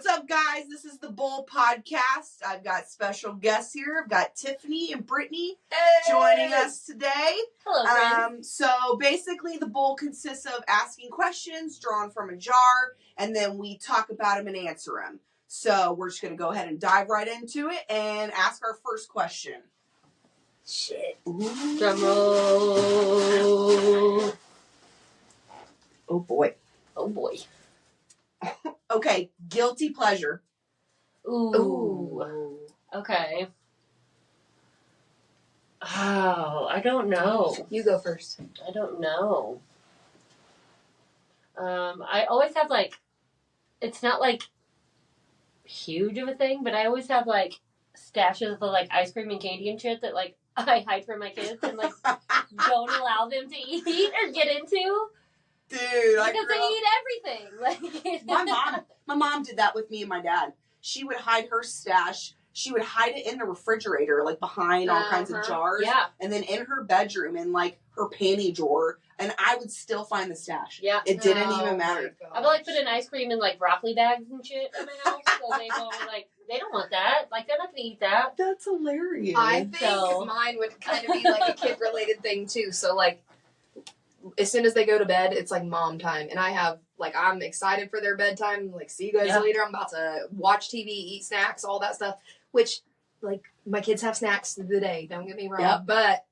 What's up, guys? This is the Bull Podcast. I've got special guests here. I've got Tiffany and Brittney joining us today. Hello, friends. So basically, the Bull consists of asking questions drawn from a jar, and then we talk about them and answer them. So we're just going to go ahead and dive right into it and ask our first question. Shit. Drum roll. Oh, boy. Oh, boy. Okay, guilty pleasure. Ooh. Okay. Oh, I don't know. You go first. I don't know. I always have, like, it's not, like, huge of a thing, but I always have, like, stashes of, like, ice cream and candy and shit that, like, I hide from my kids and, like, don't allow them to eat or get into. Dude, because they eat everything. Like my mom did that with me and my dad. She would hide her stash. She would hide it in the refrigerator, like behind all kinds of jars. Yeah. And then in her bedroom, in like her panty drawer, and I would still find the stash. Yeah. It didn't even matter. I would like put in ice cream in like broccoli bags and shit in my house, so they won't like. They don't want that. Like they're not gonna eat that. That's hilarious. I think mine would kind of be like a kid related thing too. So like, as soon as they go to bed, it's like mom time, and I have like I'm excited for their bedtime. Like, see you guys later. I'm about to watch TV, eat snacks, all that stuff. Which like my kids have snacks through the day. Don't get me wrong, but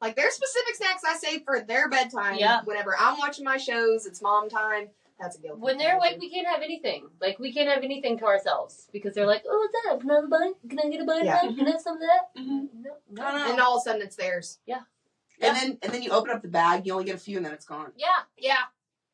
like there's specific snacks I save for their bedtime. Yeah. Whenever I'm watching my shows, it's mom time. That's a guilty. When they're awake, we can't have anything. Like we can't have anything to ourselves because they're like, "Oh, what's that? Can I have a bite? Can I get a bite? Yeah. Can I have some of that?" Mm-hmm. No. And all of a sudden it's theirs. Yeah. And then you open up the bag, you only get a few, and then it's gone. Yeah.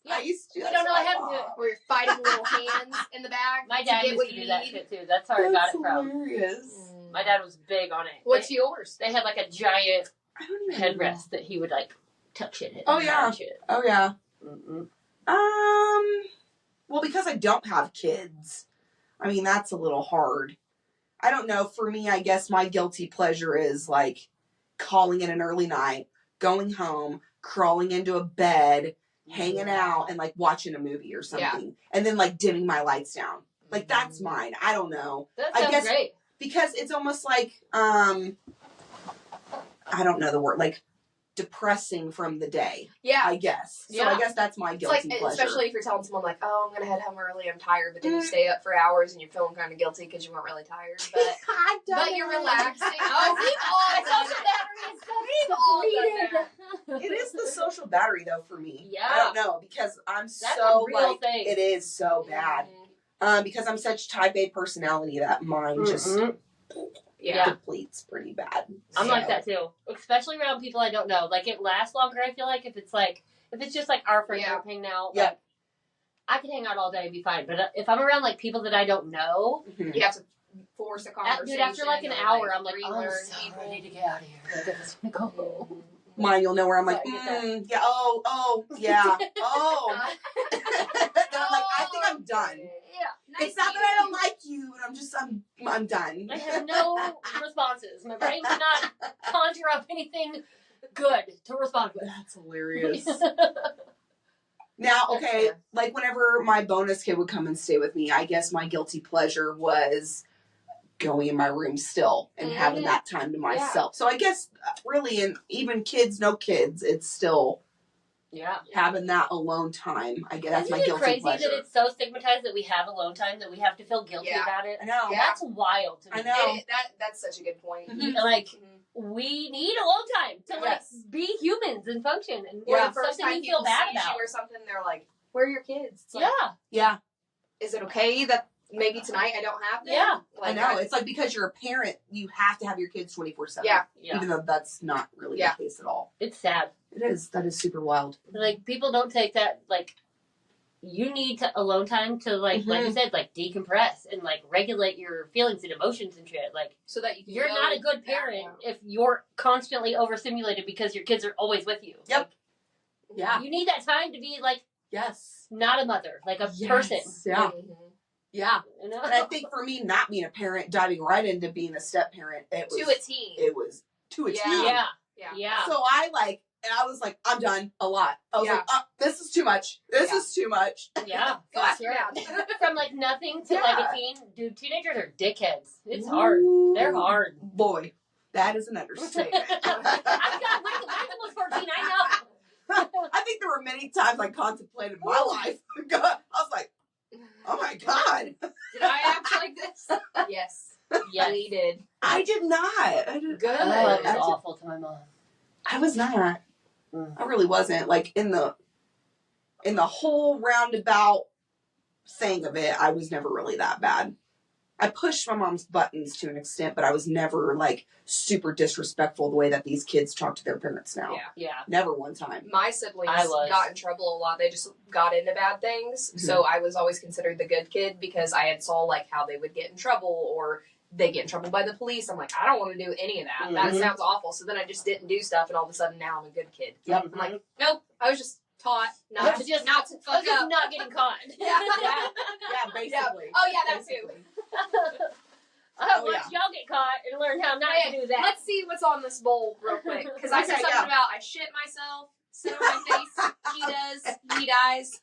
I used to do that. We don't know what happened to it. Where you're fighting little hands in the bag. My dad used to do that shit too. That's how I got it from. Hilarious. My dad was big on it. What's yours? They had like a giant I don't even headrest that he would like tuck shit in. Oh, yeah. Shit. Oh yeah. Mm-mm. Well, because I don't have kids, I mean, that's a little hard. I don't know. For me, I guess my guilty pleasure is like calling in an early night, going home, crawling into a bed, hanging out, and like watching a movie or something. And then like dimming my lights down. Like that's mine. I don't know. That sounds great. Because it's almost like, I don't know the word, like depressing from the day. Yeah. I guess. So I guess that's my guilty pleasure. Especially if you're telling someone like, oh, I'm going to head home early, I'm tired, but then you stay up for hours and you're feeling kind of guilty because you weren't really tired. But but you're relaxing. Oh, we've all done that. It is the social battery though for me. Yeah. I don't know because I'm That's so a real like thing. it is so bad. Because I'm such type A personality that mine just depletes pretty bad. I'm like that too, especially around people I don't know. Like it lasts longer. I feel like if it's just like our friend group hanging out, like I could hang out all day and be fine. But if I'm around like people that I don't know, you have to force a conversation. Dude, after like an hour, I'm like, relearn I'm so ready to get out of here. I just want to go home. Mine, you'll know where I'm like, Sorry, yeah, oh, yeah, oh. Then I'm like, I think I'm done. Yeah. It's not that I don't like you, but I'm done. I have no responses. My brain cannot conjure up anything good to respond with. That's hilarious. Now, okay, like whenever my bonus kid would come and stay with me, I guess my guilty pleasure was going in my room still and having that time to myself. So I guess really, and even kids, no kids, it's still having that alone time. I guess that's my guilty pleasure. Isn't it crazy that it's so stigmatized that we have alone time, that we have to feel guilty about it? I know. That's wild to me. I know. That's such a good point. Like, we need alone time to like be humans and function. And it's something you feel bad about. Or something, they're like, where are your kids? It's like, is it okay that maybe tonight I don't have them? Yeah. Like, I know. It's like because you're a parent, you have to have your kids 24/7. Yeah. Even though that's not really the case at all. It's sad. It is. That is super wild. Like, people don't take that, like, you need alone time to, like you said, like, decompress and, like, regulate your feelings and emotions and shit. Like, so that you're not a good parent if you're constantly overstimulated because your kids are always with you. Yep. Like, Yeah. You need that time to be, like, not a mother, like a person. Yeah. Yeah. You know? And I think for me, not being a parent, diving right into being a step parent, it was to a T. It was to a T. Yeah. So I And I was like, I'm done. A lot. I was like, this is too much. This is too much. Yeah. Go ask around. From like nothing to like a teen. Dude, teenagers are dickheads. It's hard. They're hard. Boy, that is an understatement. I've got Michael was 14, I know. I think there were many times I contemplated my life. I was like, oh my God. Did I act like this? Yes. Yes. We did. I did not. I did. Good. Oh, that was awful to my mom. I was not. I really wasn't. Like in the whole roundabout thing of it, I was never really that bad. I pushed my mom's buttons to an extent, but I was never like super disrespectful the way that these kids talk to their parents now. Yeah. Never one time. My siblings got in trouble a lot. They just got into bad things. Mm-hmm. So I was always considered the good kid because I had saw like how they would get in trouble or they get in trouble by the police. I'm like, I don't want to do any of that. Mm-hmm. That sounds awful. So then I just didn't do stuff, and all of a sudden now I'm a good kid. Yep. I'm like, nope. I was just taught not to fuck up. Not getting caught. Yeah, basically. Yeah. Oh yeah, that too. Once y'all get caught and learn how not to do that. Let's see what's on this bowl real quick because I said something about I shit myself. Sit on my face. He does. He dies.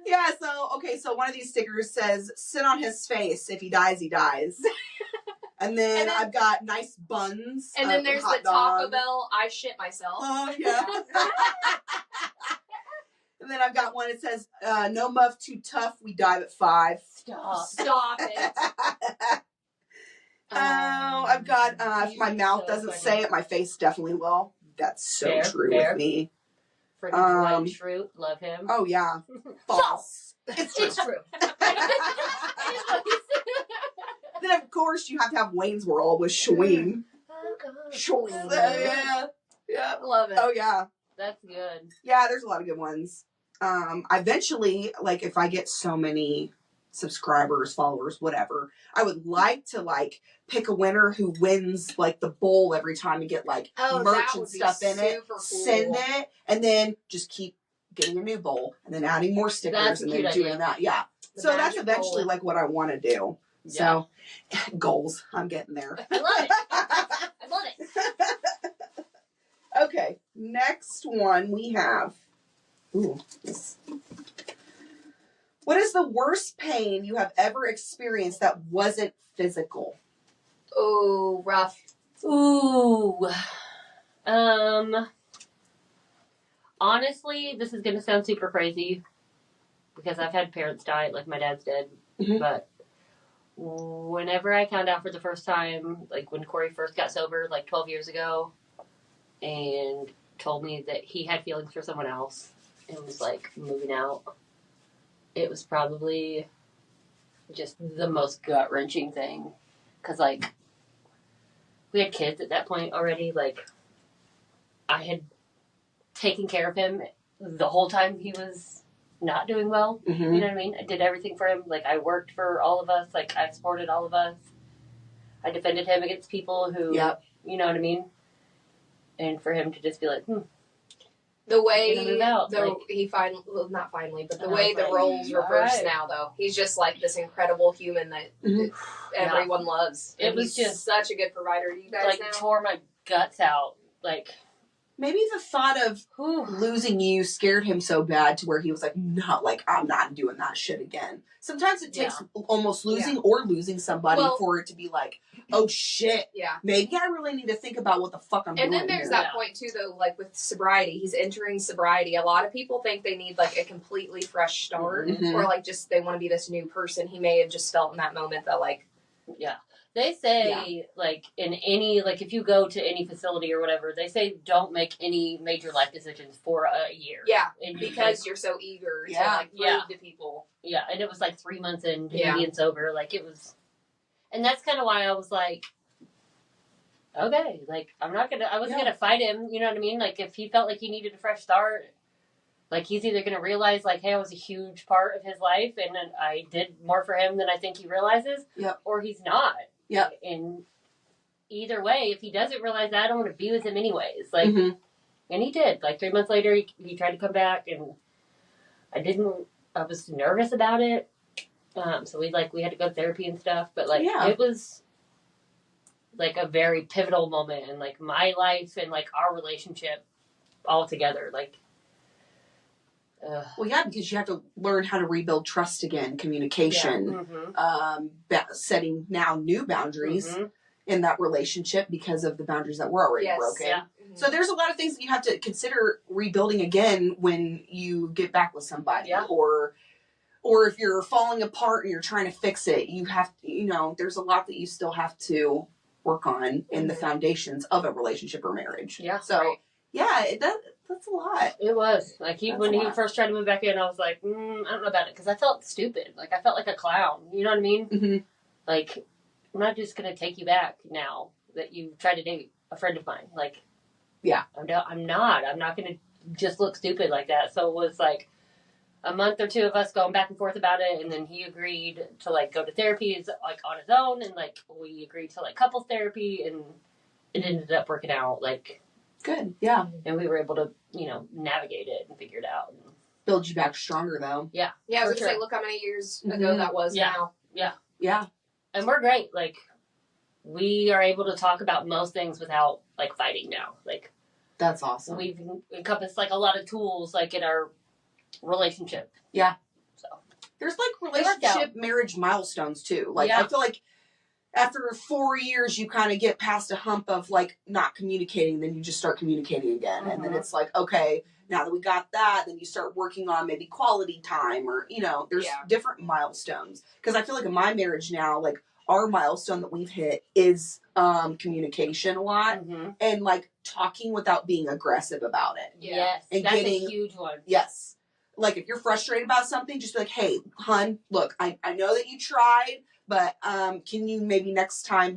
Yeah, so one of these stickers says, sit on his face. If he dies, he dies. And then I've got nice buns. And then there's the Taco Bell, I shit myself. Oh, yeah. And then I've got one that says, no muff too tough, we dive at 5. Stop it. Oh, I've got, if my mouth doesn't say it, my face definitely will. That's so true with me. Freaking Schroot, love him. Oh yeah, false. It's true. Then of course you have to have Wayne's World with Shween. Oh God. Shween. Yeah. Love it. Oh yeah. That's good. Yeah, there's a lot of good ones. Eventually, like if I get so many subscribers, followers, whatever, I would like to like pick a winner who wins like the bowl every time and get like merch and stuff in it. Cool. Send it and then just keep getting a new bowl and then adding more stickers and then doing that. Yeah. So that's eventually like what I want to do. Yeah. So goals. I'm getting there. I love it. I love it. Okay. Next one we have. Ooh. What is the worst pain you have ever experienced that wasn't physical? Oh, rough. Ooh. Honestly, this is going to sound super crazy because I've had parents die, like my dad's dead. Mm-hmm. But whenever I found out for the first time, like when Corey first got sober, like 12 years ago, and told me that he had feelings for someone else and was like moving out, it was probably just the most gut-wrenching thing. Because, like, we had kids at that point already. Like, I had taken care of him the whole time he was not doing well. Mm-hmm. You know what I mean? I did everything for him. Like, I worked for all of us. Like, I supported all of us. I defended him against people who, you know what I mean? And for him to just be like, the way the way the roles reverse now, though, he's just like this incredible human that everyone loves. It was just such a good provider to you guys. Like, tore my guts out. Like, maybe the thought of losing you scared him so bad to where he was like, no, like I'm not doing that shit again. Sometimes it takes almost losing or losing somebody for it to be like, oh shit. Yeah. Maybe I really need to think about what the fuck I'm doing. And then there's that point too, though, like with sobriety, he's entering sobriety. A lot of people think they need like a completely fresh start or like just they want to be this new person. He may have just felt in that moment that like, they say, like, in any, like, if you go to any facility or whatever, they say don't make any major life decisions for a year. Yeah, and because you're so eager to, like, prove to people. Yeah, and it was, like, 3 months into being sober. Like, it was... And that's kind of why I was like, okay, like, I wasn't going to fight him, you know what I mean? Like, if he felt like he needed a fresh start, like, he's either going to realize, like, hey, I was a huge part of his life, and I did more for him than I think he realizes, or he's not. Yeah. And either way, if he doesn't realize that, I don't want to be with him anyways. Like, and he did. Like, 3 months later, he tried to come back, and I was nervous about it. So we had to go to therapy and stuff. But, like, it was, like, a very pivotal moment in, like, my life and, like, our relationship. all together. Like, well, yeah, because you have to learn how to rebuild trust again, communication, setting now new boundaries in that relationship because of the boundaries that were already broken. Yeah. So there's a lot of things that you have to consider rebuilding again when you get back with somebody, or if you're falling apart and you're trying to fix it. You have to, there's a lot that you still have to work on in the foundations of a relationship or marriage. Yeah. So that's a lot. It was like when he first tried to move back in, I was like, I don't know about it, because I felt stupid. Like I felt like a clown. You know what I mean? Mm-hmm. Like, I'm not just gonna take you back now that you tried to date a friend of mine. Like, I'm not gonna just look stupid like that. So it was like a month or two of us going back and forth about it, and then he agreed to like go to therapy like on his own, and like we agreed to like couples therapy, and it ended up working out like good. Yeah, and we were able to navigate it and figure it out. Build you back stronger though. Yeah, I was gonna say, look how many years ago that was now. Yeah, and we're great. Like, we are able to talk about most things without like fighting now. Like, that's awesome. We've encompassed like a lot of tools like in our relationship. Yeah. So there's like relationship marriage milestones too. Like I feel like after 4 years you kind of get past a hump of like not communicating, then you just start communicating again. And then it's like, okay, now that we got that, then you start working on maybe quality time, or there's different milestones. Because I feel like in my marriage now, like our milestone that we've hit is communication a lot, and like talking without being aggressive about it. Yes, and that's getting a huge one. Yes. Like if you're frustrated about something, just be like, hey, hun, look, I know that you tried, but can you maybe next time,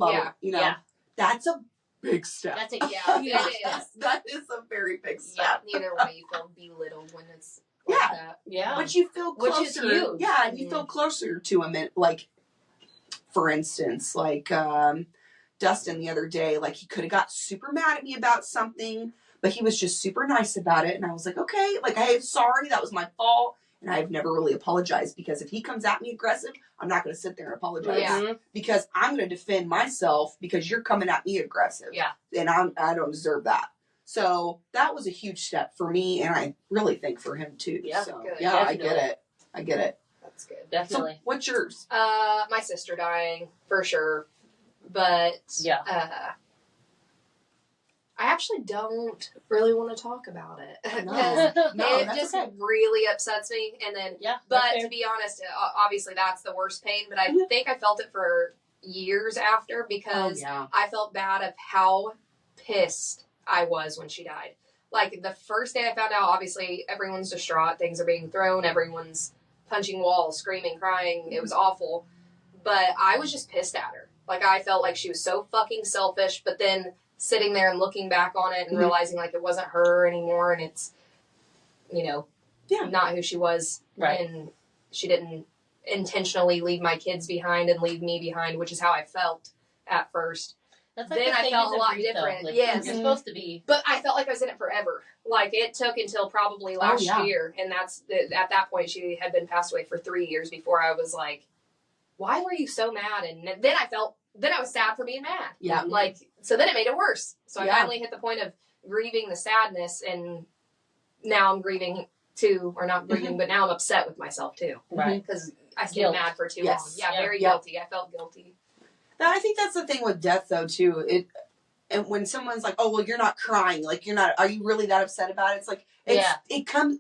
that's a big step. That's it is. That is a very big step. Neither way you feel belittled when it's like that. Yeah. But you feel closer. Which is huge. Yeah, you feel closer to him. Like, for instance, like Dustin the other day, like he could have got super mad at me about something, but he was just super nice about it. And I was like, okay, like, hey, sorry, that was my fault. And I've never really apologized, because if he comes at me aggressive, I'm not going to sit there and apologize because I'm going to defend myself because you're coming at me aggressive. Yeah. And I don't deserve that. So that was a huge step for me. And I really think for him too. Yeah. So, good. I get it. That's good. Definitely. So what's yours? My sister dying for sure. But I actually don't really want to talk about it because it just really upsets me. And then, but to be honest, obviously that's the worst pain. But I think I felt it for years after, because I felt bad of how pissed I was when she died. Like the first day I found out, obviously everyone's distraught, things are being thrown, everyone's punching walls, screaming, crying. It was awful. But I was just pissed at her. Like I felt like she was so fucking selfish. But then sitting there and looking back on it and realizing like it wasn't her anymore, and it's, not who she was. Right. And she didn't intentionally leave my kids behind and leave me behind, which is how I felt at first. That's like then I felt a lot different. Like, yes. You're supposed to be. But I felt like I was in it forever. Like it took until probably last year. And at that point she had been passed away for 3 years before I was like, why were you so mad? And then I was sad for being mad. Yeah. Like, so then it made it worse. So I finally hit the point of grieving the sadness, and now I'm grieving too, or not grieving, but now I'm upset with myself too. Right. Because I stayed mad for too long. Yeah, very guilty. I felt guilty. I think that's the thing with death though too. And when someone's like, oh, well, you're not crying. Like are you really that upset about it? It's like,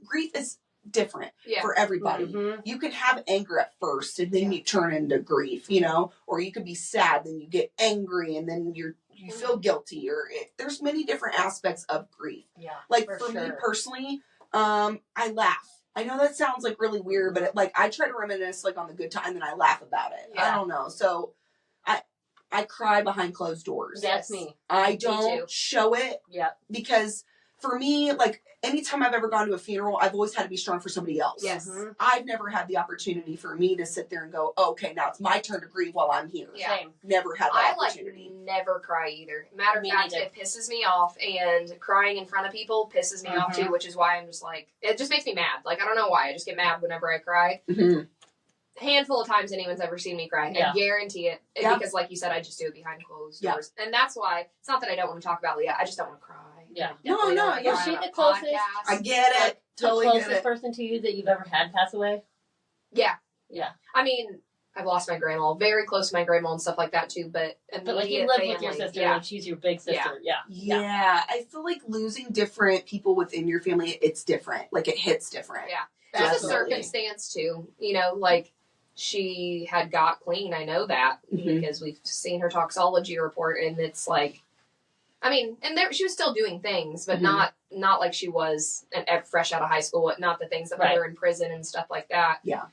grief is different for everybody. Mm-hmm. You can have anger at first and then you turn into grief, or you could be sad, then you get angry and then you feel guilty, or there's many different aspects of grief. Yeah. Like for me personally, I laugh. I know that sounds like really weird, but I try to reminisce like on the good time and then I laugh about it. Yeah. I don't know. So I cry behind closed doors. That's me. I don't show it. Yeah. Because for me, like anytime I've ever gone to a funeral, I've always had to be strong for somebody else. Yes. Mm-hmm. I've never had the opportunity for me to sit there and go, oh, okay, now it's my turn to grieve while I'm here. Yeah. Same. Never had that opportunity. I never cry either. Matter of fact, it pisses me off, and crying in front of people pisses me off too, which is why I'm just like, it just makes me mad. Like, I don't know why. I just get mad whenever I cry. Mm-hmm. Handful of times anyone's ever seen me cry. I guarantee it. Because like you said, I just do it behind closed doors. And that's why, it's not that I don't want to talk about Leah, I just don't want to cry. Yeah. No, yeah. Was she the closest? I get it. Totally the get closest it. person to you that you've ever had pass away? Yeah. Yeah. I mean, I've lost my grandma, very close to my grandma and stuff like that too, but like you live with your sister and she's your big sister. Yeah. I feel like losing different people within your family, it's different. Like it hits different. Yeah. There's a circumstance too. You know, like she had got clean. I know that because we've seen her toxology report, and it's like, I mean, and she was still doing things, but not like she was fresh out of high school. Not the things that put her in prison and stuff like that. Yeah.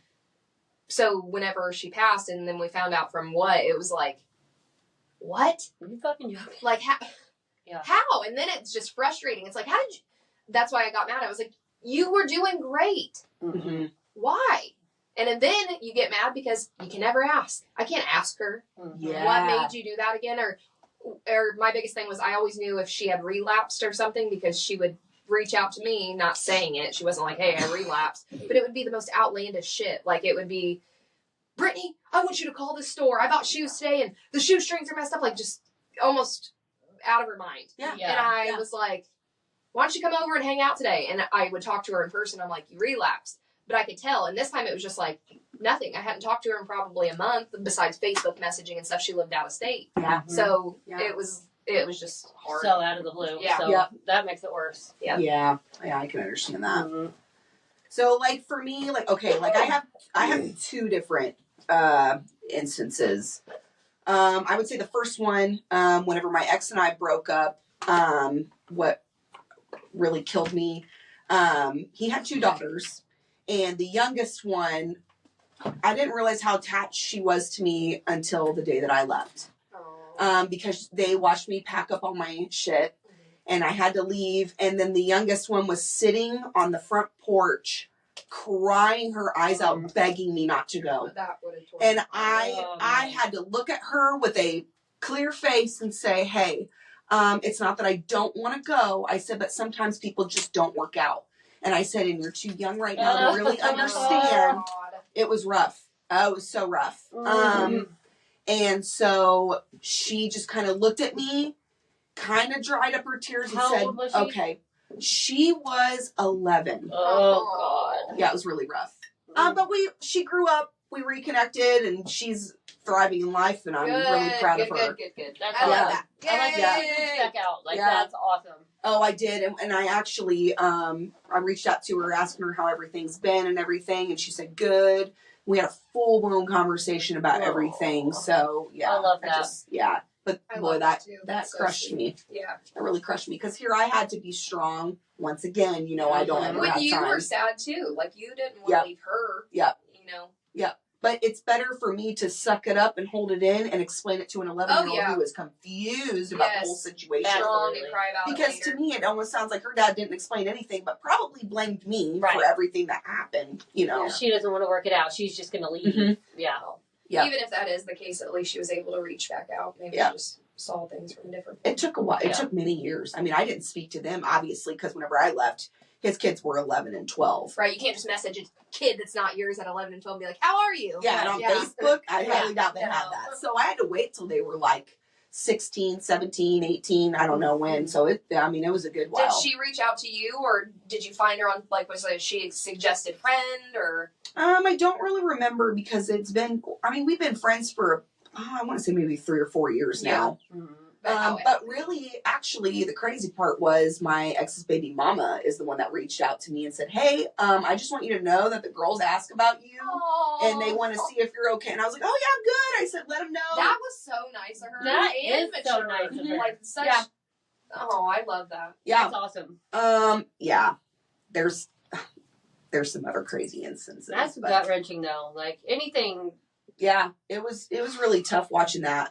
So whenever she passed, and then we found out from what, it was like, what? Are you fucking joking? Like how? Yeah. How? And then it's just frustrating. It's like, how did you? That's why I got mad. I was like, you were doing great. Mm-hmm. Why? And then you get mad because you can never ask. I can't ask her. Yeah. What made you do that again? Or my biggest thing was I always knew if she had relapsed or something because she would reach out to me, not saying it. She wasn't like, hey, I relapsed. But it would be the most outlandish shit. Like it would be, Brittney, I want you to call this store. I bought shoes today and the shoestrings are messed up. Like just almost out of her mind. Yeah. And I was like, why don't you come over and hang out today? And I would talk to her in person. I'm like, you relapsed. But I could tell. And this time it was just like nothing. I hadn't talked to her in probably a month besides Facebook messaging and stuff. She lived out of state. Yeah. So it was just hard. So out of the blue. Yeah. So that makes it worse. Yeah. Yeah. Yeah, I can understand that. Mm-hmm. So like for me, like okay, like I have two different instances. I would say the first one, whenever my ex and I broke up, what really killed me, he had two daughters, and the youngest one, I didn't realize how attached she was to me until the day that I left. Because they watched me pack up all my shit and I had to leave. And then the youngest one was sitting on the front porch, crying her eyes out, begging me not to go. And I had to look at her with a clear face and say, hey, it's not that I don't want to go. I said, but sometimes people just don't work out. And I said, and you're too young right now to really understand. It was rough. Oh, it was so rough. And so she just kind of looked at me, kind of dried up her tears and said, okay. She was 11. Oh, God. Yeah, it was really rough. But she grew up, we reconnected, and she's thriving in life, and I'm really proud of her. Good. That's awesome. That. I like that. You check out. Like, that's awesome. Oh, I did. And I actually, I reached out to her, asking her how everything's been and everything, and she said, good. We had a full-blown conversation about everything. So, yeah. I love that. But boy, that crushed me. Yeah. That really crushed me. Because here I had to be strong. Once again, I don't ever have time. You were sad too. Like, you didn't want to leave her. Yep. Yep. But it's better for me to suck it up and hold it in and explain it to an 11-year-old who is confused about the whole situation. Because to me, it almost sounds like her dad didn't explain anything, but probably blamed me for everything that happened. Yeah, she doesn't want to work it out. She's just going to leave. Mm-hmm. Yeah. Even if that is the case, at least she was able to reach back out. Maybe she just saw things from a different point. It took a while. It took many years. I mean, I didn't speak to them, obviously, because whenever I left, his kids were 11 and 12. Right. You can't just message a kid that's not yours at 11 and 12 and be like, how are you? Yeah, and on Facebook, I highly doubt they have that. So I had to wait till they were like 16, 17, 18, I don't know when. So it was a good while. Did she reach out to you, or did you find her on, like, was she a suggested friend, or? I don't really remember because it's been, we've been friends for, I want to say maybe 3 or 4 years now. Mm-hmm. But really, actually, the crazy part was my ex's baby mama is the one that reached out to me and said, hey, I just want you to know that the girls ask about you. Aww. And they want to see if you're okay. And I was like, oh, yeah, I'm good. I said, let them know. That was so nice of her. That is so nice of her. Like, such, oh, I love that. Yeah. That's awesome. Yeah. There's some other crazy instances. That's gut-wrenching, though. Like, anything. Yeah. It was really tough watching that.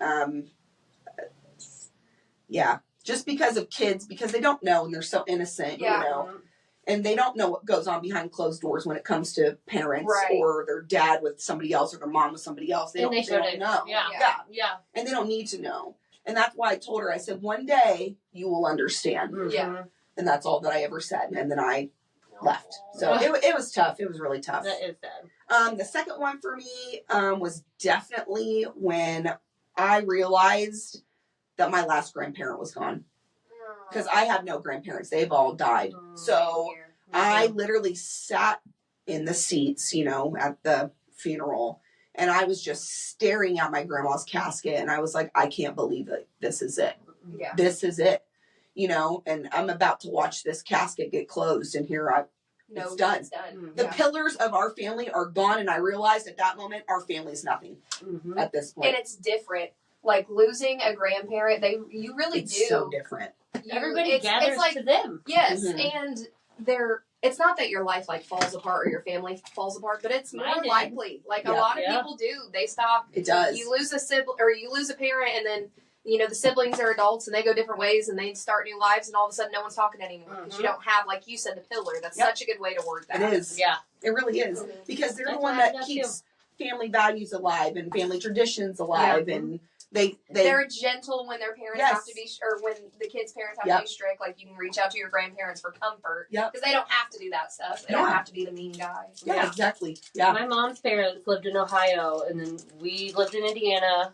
Yeah, just because of kids, because they don't know and they're so innocent, and they don't know what goes on behind closed doors when it comes to parents or their dad with somebody else or their mom with somebody else. They don't know. Yeah. And they don't need to know. And that's why I told her, I said, one day you will understand. Mm-hmm. Yeah. And that's all that I ever said. And then I left. So it was tough. It was really tough. That is sad. The second one for me was definitely when I realized that my last grandparent was gone. because I have no grandparents. They've all died. So I literally sat in the seats, you know, at the funeral, and I was just staring at my grandma's casket, and I was like, I can't believe it. This is it. Yeah. This is it. You know, and I'm about to watch this casket get closed, and it's done. It's done. The pillars of our family are gone, and I realized at that moment our family's nothing at this point. And it's different. Like losing a grandparent, you really it's do. so different. Everybody gathers like, to them. Yes, and it's not that your life like falls apart or your family falls apart, but it's more likely. Like a lot of people do. They stop. It does. You lose a sibling or you lose a parent, and then you know the siblings are adults and they go different ways and they start new lives, and all of a sudden no one's talking anymore because you don't have, like you said, the pillar. That's such a good way to word that. It is. Yeah, it really is because they're the one that keeps family values alive and family traditions alive, and they're gentle when their parents have to be, or when the kids' parents have to be strict. Like you can reach out to your grandparents for comfort because they don't have to do that stuff. They don't have to be the mean guy. Yeah, exactly. Yeah, my mom's parents lived in Ohio, and then we lived in Indiana.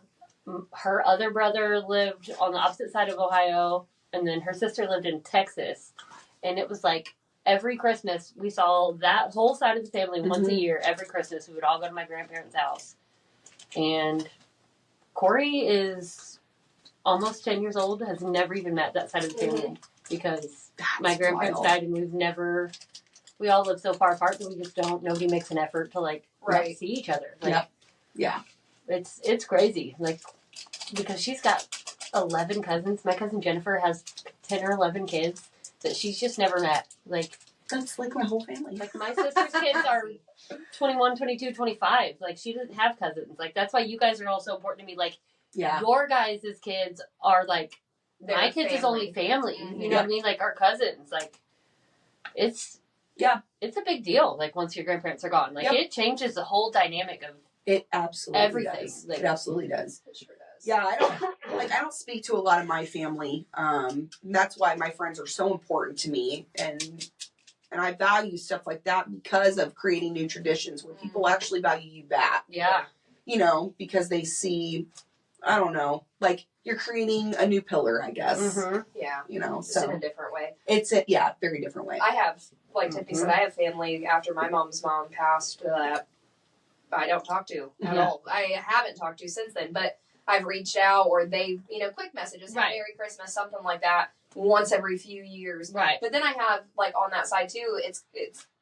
Her other brother lived on the opposite side of Ohio, and then her sister lived in Texas. And it was like every Christmas we saw that whole side of the family once a year. Every Christmas we would all go to my grandparents' house. And Corey is almost 10 years old, has never even met that side of the family because my grandparents died, and we all live so far apart that we just nobody makes an effort to like see each other. Like, yeah. It's crazy. Like, because she's got 11 cousins. My cousin Jennifer has 10 or 11 kids that she's just never met. Like, that's like my whole family. Like, my sister's kids are 21, 22, 25. Like, she doesn't have cousins. Like, that's why you guys are all so important to me. Like, your guys' kids are like, my kids is only family. You know what I mean? Like, our cousins. Like, it's a big deal. Like, once your grandparents are gone. Like, it changes the whole dynamic of it absolutely everything. Does. Like, it absolutely does. It sure does. Yeah, I don't speak to a lot of my family. That's why my friends are so important to me, and I value stuff like that because of creating new traditions where people actually value you back. Yeah. You know, because they see, I don't know, like you're creating a new pillar, I guess. Yeah. You know, just in a different way. It's very different way. I have, like Tiffany said, I have family after my mom's mom passed that I don't talk to at all. I haven't talked to since then, but I've reached out, or they've, quick messages, Merry Christmas, something like that, once every few years. Right. But then I have, like, on that side too, it's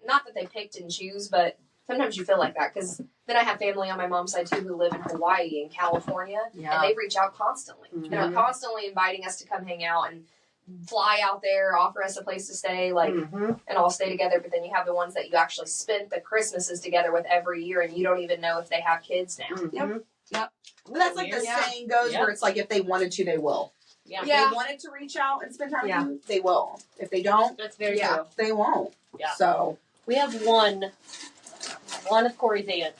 not that they picked and choose, but sometimes you feel like that, because then I have family on my mom's side too who live in Hawaii and California, and they reach out constantly. And are constantly inviting us to come hang out and fly out there, offer us a place to stay, like, and all stay together. But then you have the ones that you actually spent the Christmases together with every year, and you don't even know if they have kids now. Yep. Well, that's like the saying goes, where it's like, if they wanted to, they will. Yeah. If they wanted to reach out and spend time with you, they will. If they don't, that's very true. They won't. Yeah. So we have one of Corey's aunts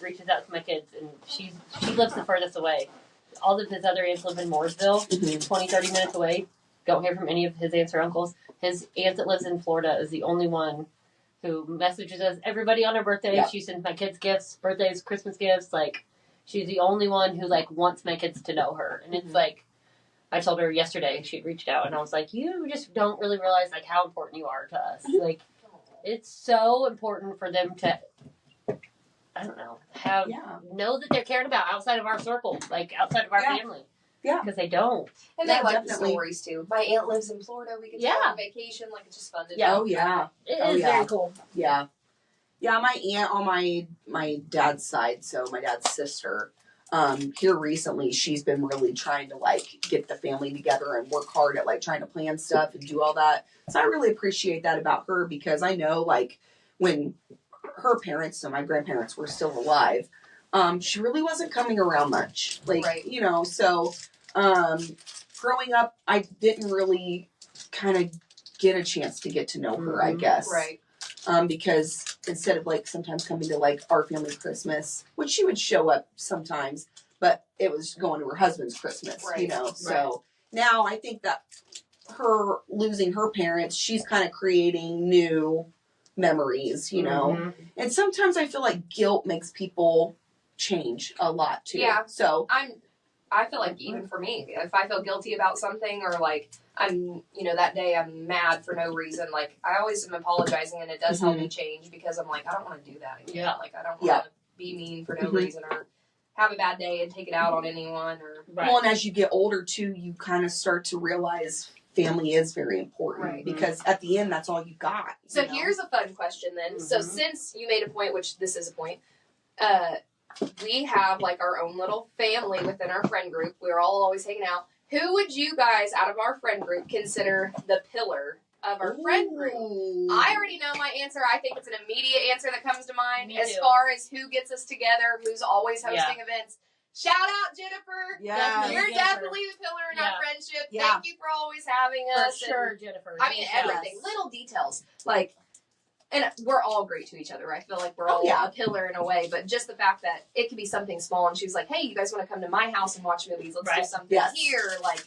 reaches out to my kids, and she lives the furthest away. All of his other aunts live in Mooresville, 20, 30 minutes away. Don't hear from any of his aunts or uncles. His aunt that lives in Florida is the only one who messages us everybody on her birthday. She sends my kids gifts, birthdays, Christmas gifts. Like, she's the only one who, like, wants my kids to know her. And it's like, I told her yesterday, she'd reached out, and I was like, you just don't really realize, like, how important you are to us. Like, it's so important for them to, I don't know, know that they're cared about outside of our circle, like, outside of our family. Yeah. Because they don't. And they like the stories, too. My aunt lives in Florida. We can go on vacation. Like, it's just fun to do. Oh, yeah. It is very cool. Yeah. Yeah, my aunt on my dad's side, so my dad's sister, here recently, she's been really trying to, like, get the family together and work hard at, like, trying to plan stuff and do all that. So I really appreciate that about her, because I know, like, when her parents, so my grandparents, were still alive, she really wasn't coming around much. Like, so growing up, I didn't really kind of get a chance to get to know her, I guess. Right. Because instead of, like, sometimes coming to, like, our family Christmas, which she would show up sometimes, but it was going to her husband's Christmas, So now I think that her losing her parents, she's kind of creating new memories, And sometimes I feel like guilt makes people change a lot, too. Yeah. So I feel like even for me, if I feel guilty about something or like I'm, that day I'm mad for no reason, like I always am apologizing and it does help me change because I'm like, I don't want to do that again. Yeah. Like I don't want to be mean for no reason or have a bad day and take it out on anyone or. Right. Well, and as you get older too, you kind of start to realize family is very important. Right. Because at the end, that's all you got. So here's a fun question then. So since you made a point, which this is a point, we have like our own little family within our friend group. We're all always hanging out. Who would you guys out of our friend group consider the pillar of our friend group? I already know my answer. I think it's an immediate answer that comes to mind. Me as too. far as who gets us together, who's always hosting events. Shout out, Jennifer. Yeah. You're Jennifer. definitely the pillar in our friendship. Yeah. Thank you for always having For us. sure, Jennifer. I mean, everything. Little details. Like, and we're all great to each other. I feel like we're all a pillar in a way. But just the fact that it could be something small and she's like, hey, you guys want to come to my house and watch movies? Let's do something here. Like,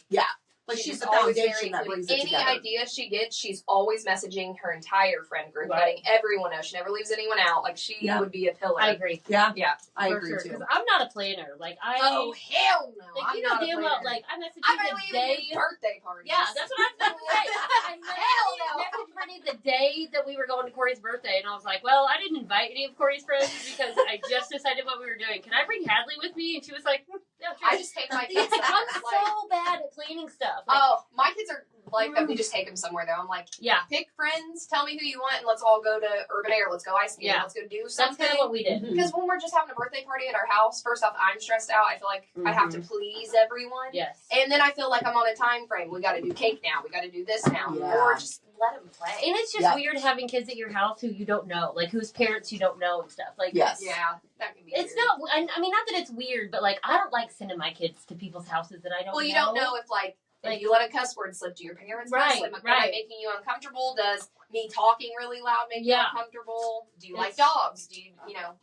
like she's the always foundation that very brings it any together. idea she gets, she's always messaging her entire friend group, Right. letting everyone know. She never leaves anyone out. Like, she would be a pillar. I agree. Yeah. Yeah. I For agree sure. too. Because I'm not a planner. Like, Oh, hell no. Like, I'm you know, not a damn planner. well, like, I messaged I you might the leave day. birthday parties. Yeah, that's what I was going to say. I Hell no. messaged Brittney the day that we were going to Corey's birthday, and I was like, well, I didn't invite any of Corey's friends because I just decided what we were doing. Can I bring Hadley with me? And she was like, no, sure. I just take my kids. I'm like, so bad at planning stuff. Like, oh, my kids are like that. We just take them somewhere though. I'm like, pick friends, tell me who you want, and let's all go to Urban Air. Let's go ice skating. Let's go do something. That's kind of what we did. Because when we're just having a birthday party at our house, first off, I'm stressed out. I feel like I have to please everyone. Yes. And then I feel like I'm on a time frame. We got to do cake now. We got to do this now. Yeah. Or just let them play. And it's just weird having kids at your house who you don't know, like whose parents you don't know and stuff. Like, Yeah, that can be it's weird. not. I mean, not that it's weird, but like, I don't like sending my kids to people's houses that I don't. Well, you know. don't know if if you let a cuss word slip to your parents. Right, Am I making you uncomfortable? Does me talking really loud make you uncomfortable? Do you like dogs? Do you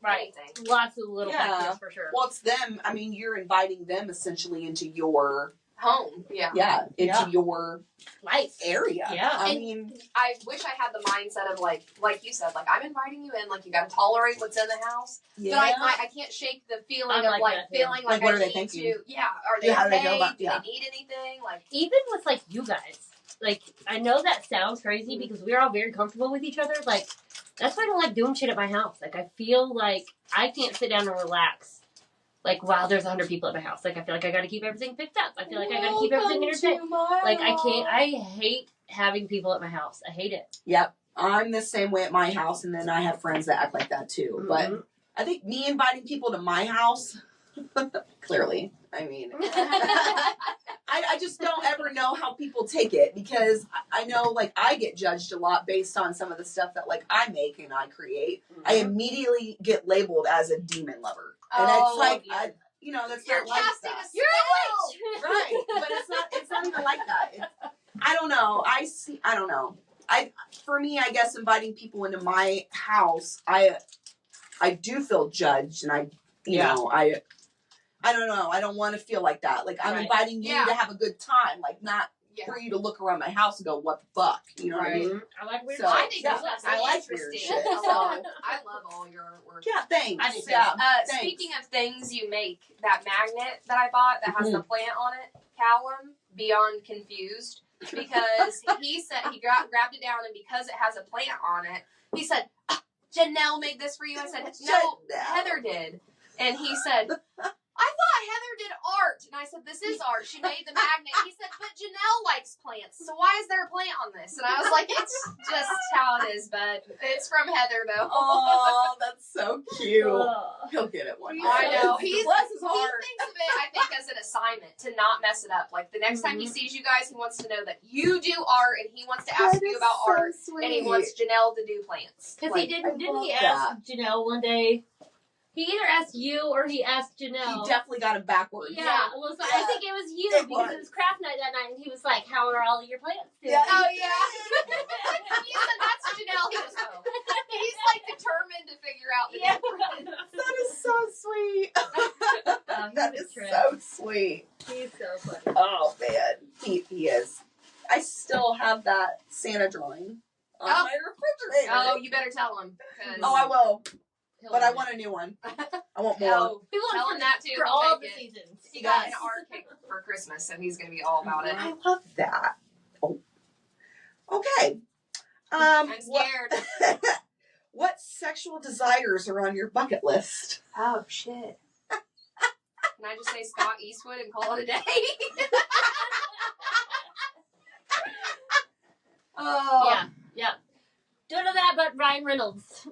anything? Lots of little factors for sure. Well, it's them. I mean, you're inviting them essentially into your home. Into your life area. Yeah. I mean, I wish I had the mindset of like you said, like I'm inviting you in, like you got to tolerate what's in the house. Yeah. But I can't shake the feeling I'm of like feeling like I what are they need thinking? to. Yeah. Are they How do okay? they go about? Do they need anything? Like even with like you guys, like I know that sounds crazy because we're all very comfortable with each other. Like that's why I don't like doing shit at my house. Like I feel like I can't sit down and relax. Like, wow, there's 100 people at my house. Like, I feel like I gotta keep everything picked up. I feel like I gotta keep everything entertained. Like, I can't, I hate having people at my house. I hate it. Yep. I'm the same way at my house, and then I have friends that act like that too. Mm-hmm. But I think me inviting people to my house, clearly, I mean, I just don't ever know how people take it because I know, like, I get judged a lot based on some of the stuff that, like, I make and I create. Mm-hmm. I immediately get labeled as a demon lover. And it's like, that's you're not like casting that. a spell. Right, but it's not even like that. I don't know. I don't know. For me, I guess inviting people into my house, I do feel judged, and I don't know. I don't want to feel like that. Like I'm inviting you to have a good time, like not for you to look around my house and go, "What the fuck?" You know what I mean? I like weird. So, I think that's I like interesting. weird shit. So, So I love all your artwork. yeah, thanks. I do too. Thanks. Speaking of things you make, that magnet that I bought that has the plant on it, Callum, beyond confused, because he said he grabbed it down, and because it has a plant on it, he said, Janelle made this for you. I said, no, Heather did. And he said, I thought Heather did art. And I said, this is art. She made the magnet. He said, but Janelle likes plants. So why is there a plant on this? And I was like, it's just how it is, bud. It's from Heather, though. Oh, that's so cute. He'll get it one day. I know. Bless his He heart. thinks of it, I think, as an assignment to not mess it up. Like, the next time he sees you guys, he wants to know that you do art, and he wants to ask you about art, and he wants Janelle to do plants. Because he didn't he ask Janelle one day? He either asked you or he asked Janelle. He definitely got it backwards. Yeah, well, so I think it was you because it was craft night that night, and he was like, "How are all of your plants doing?" Yeah. Oh yeah. You said that's Janelle. He was home. He's like determined to figure out the difference. That is so sweet. That is so sweet. He's so funny. Oh man, he is. I still have that Santa drawing on my refrigerator. Oh, you better tell him. Oh, I will. But I want a new one. I want more. Tell him that too. For all the seasons. He got an art cake for Christmas, and he's gonna be all about it. I love that. Oh. Okay. I'm scared. What sexual desires are on your bucket list? Oh shit. Can I just say Scott Eastwood and call it a day? Oh Yeah. Don't know that about Ryan Reynolds.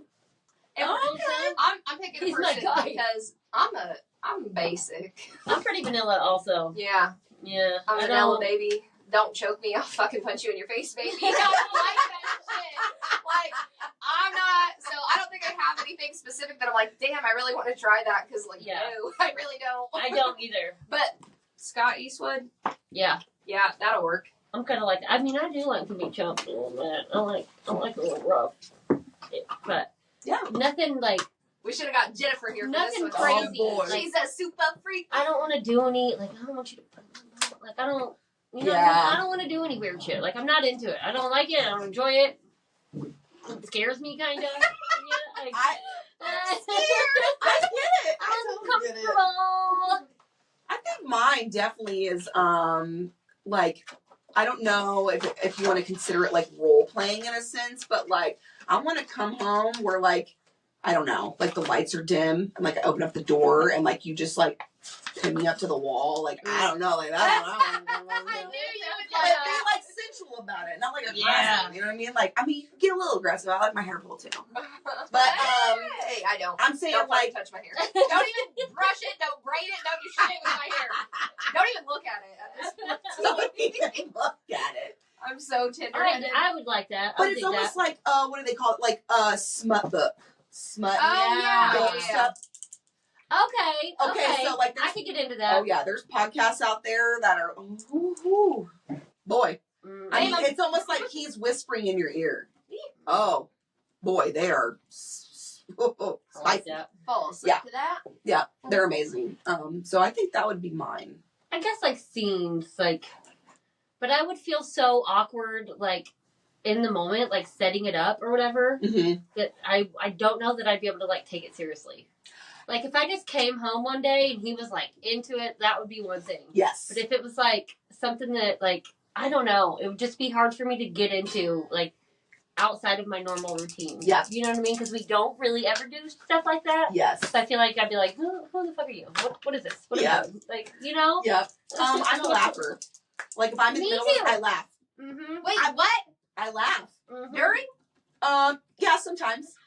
And Okay. I'm picking a He's my person guy. because I'm basic. I'm pretty vanilla also. Yeah. Yeah. I'm a vanilla baby. Don't choke me, I'll fucking punch you in your face, baby. I don't like that shit. Like, I'm not, so I don't think I have anything specific that I'm like, damn, I really want to try that, because, like, no, I really don't. I don't either. But Scott Eastwood, Yeah, that'll work. I'm kind of like, I mean, I do like to be chopped a little bit. I like a little rough. But nothing like. We should have got Jennifer here for Nothing this crazy. one. Like, She's a super freak. I don't want to do any, like, I don't want you to, like, I don't, you know, I don't want to do any weird shit. Like, I'm not into it. I don't like it. I don't enjoy it. It scares me, kind of. Yeah, I'm scared. I get it. I totally get it. uncomfortable. I think mine definitely is, like, I don't know if you want to consider it, like, role playing in a sense, but, like, I want to come home where, like, I don't know, like, the lights are dim, and, like, I open up the door, and, like, you just, like, pin me up to the wall, like, I don't know, like, I don't know. I knew you would But like be, that. like, sensual about it, not, like, aggressive, you know what I mean? Like, I mean, you can get a little aggressive, I like my hair pulled, too. But, hey, I don't. I'm saying, Don't like, touch my hair. Don't even brush it. Don't braid it. Don't do shit with my hair. Don't even look at it at this point. don't even look at it. I'm so tender. I would like that. But it's almost like, what do they call it? Like, smut book. Smut. Oh, yeah. book Yeah. stuff. Okay, so, like, I could get into that. Oh, yeah, there's podcasts out there that are, boy. I mean, it's almost like he's whispering in your ear. Oh, boy, they are spicy. Fall asleep to that. Yeah, they're amazing. So I think that would be mine. I guess, like, scenes, like, but I would feel so awkward, like, in the moment, like, setting it up or whatever, that I don't know that I'd be able to, like, take it seriously. Like, if I just came home one day and he was, like, into it, that would be one thing. Yes. But if it was, like, something that, like, I don't know, it would just be hard for me to get into, like, outside of my normal routine. Yeah. You know what I mean? Because we don't really ever do stuff like that. Yes. So I feel like I'd be like, who the fuck are you? What is this? What is this? Like, you know? Yeah. I'm a laugher. Like, if I'm in the middle of it, I laugh. Mm-hmm. Wait, what? I laugh. Mm-hmm. During? Yeah, sometimes.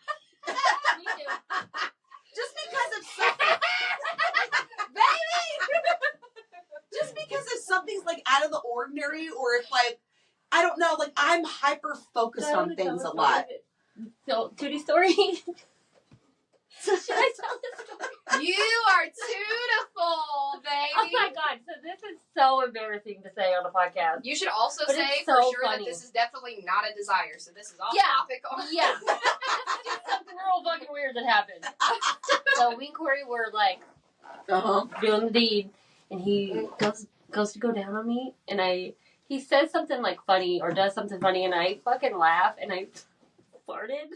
Me too. Just because of something. Just because if something's, like, out of the ordinary, or if, like, I don't know, like, I'm hyper focused on things a lot. So, Tootie story? Should I tell this story? You are beautiful, baby. Oh my god, so this is so embarrassing to say on a podcast. You should also But say it's for so sure funny. that this is definitely not a desire. So this is off Yeah. topic. Yeah. Just something real fucking weird that happened. So me and Corey were like doing the deed, and he goes to go down on me, and he says something like funny or does something funny, and I fucking laugh, and I farted.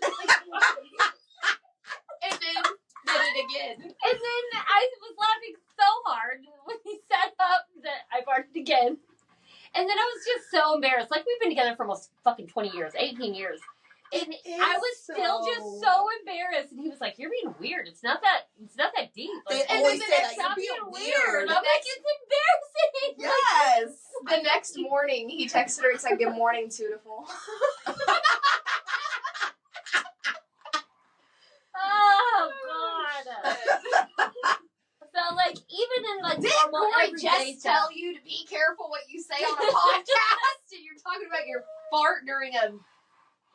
And then did it again. And then I was laughing so hard when he sat up that I farted again. And then I was just so embarrassed. Like, we've been together for almost fucking 20 years, 18 years. And I was still just so embarrassed. And he was like, "You're being weird. It's not that deep." Like, They always say that. You're being weird. I'm like, it's embarrassing. Yes. The next morning, he texted her and said, "Good morning, Tootiful." Oh, God. So, like, even in, like, Did normal Corey everyday just stuff. tell you to be careful what you say on a podcast? And you're talking about your fart during a...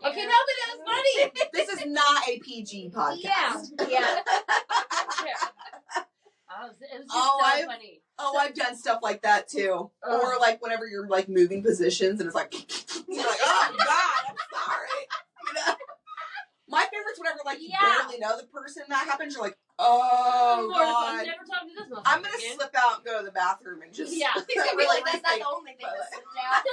Okay, no, but that was funny. This is not a PG podcast. Yeah. It was just so funny. Oh, I've done stuff like that too. Or like whenever you're like moving positions and it's like, you're like, oh God, I'm sorry. You know? My favorite's whenever like you barely know the person that happens. You're like, oh God. Never talk to this motherfucker I'm gonna again. slip out and go to the bathroom and just He's gonna be like, that's not the only thing that slipped out.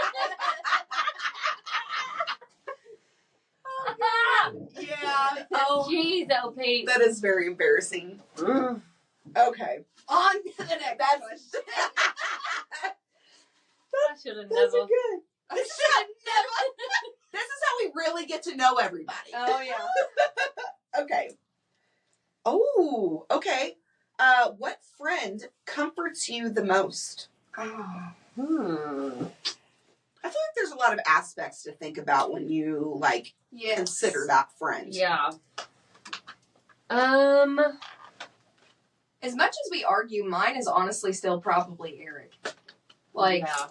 Yeah. Oh, jeez, OP. That is very embarrassing. Okay. On to the next That's question. I should have Those never. are good. This is how we really get to know everybody. Oh, yeah. Okay. Oh, okay. What friend comforts you the most? Oh. I feel like there's a lot of aspects to think about when you like Yes. consider that friend. Yeah. As much as we argue, mine is honestly still probably Eric. Like, yeah.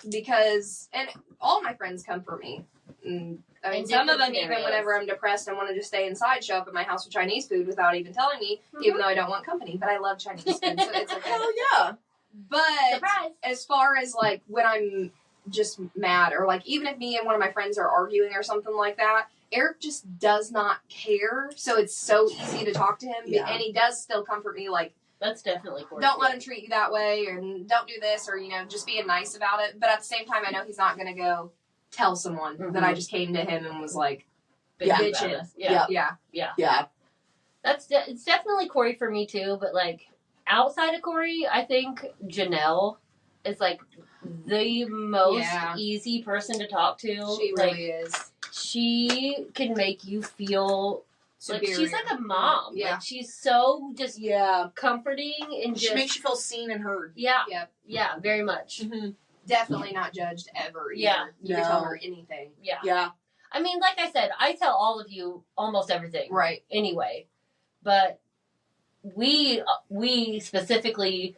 because, and all my friends comfort me. I mean, In some of them different even areas. whenever I'm depressed and want to just stay inside, show up at my house with Chinese food without even telling me, even though I don't want company. But I love Chinese food, so it's okay. Hell yeah. But Surprise. as far as like when I'm just mad, or like even if me and one of my friends are arguing or something like that, Eric just does not care. So it's so easy to talk to him, Yeah. and he does still comfort me. Like, That's definitely Corey. don't let him treat you that way, and don't do this, or just being nice about it. But at the same time, I know he's not gonna go tell someone that I just came to him and was like, Yeah. bitching. Yeah. Yeah. Yeah. It's definitely Corey for me too, but like outside of Corey, I think Janelle is like the most Yeah. easy person to talk to. She like, really is. She can make you feel like she's Superior. like a mom. Yeah. Like she's so just Yeah. comforting and She just makes you feel seen and heard. yeah. Yep. Yeah, very much. Mm-hmm. Definitely not judged ever. Either. Yeah. You can tell her anything. Yeah. Yeah. I mean, like I said, I tell all of you almost everything. Right. Anyway, but we specifically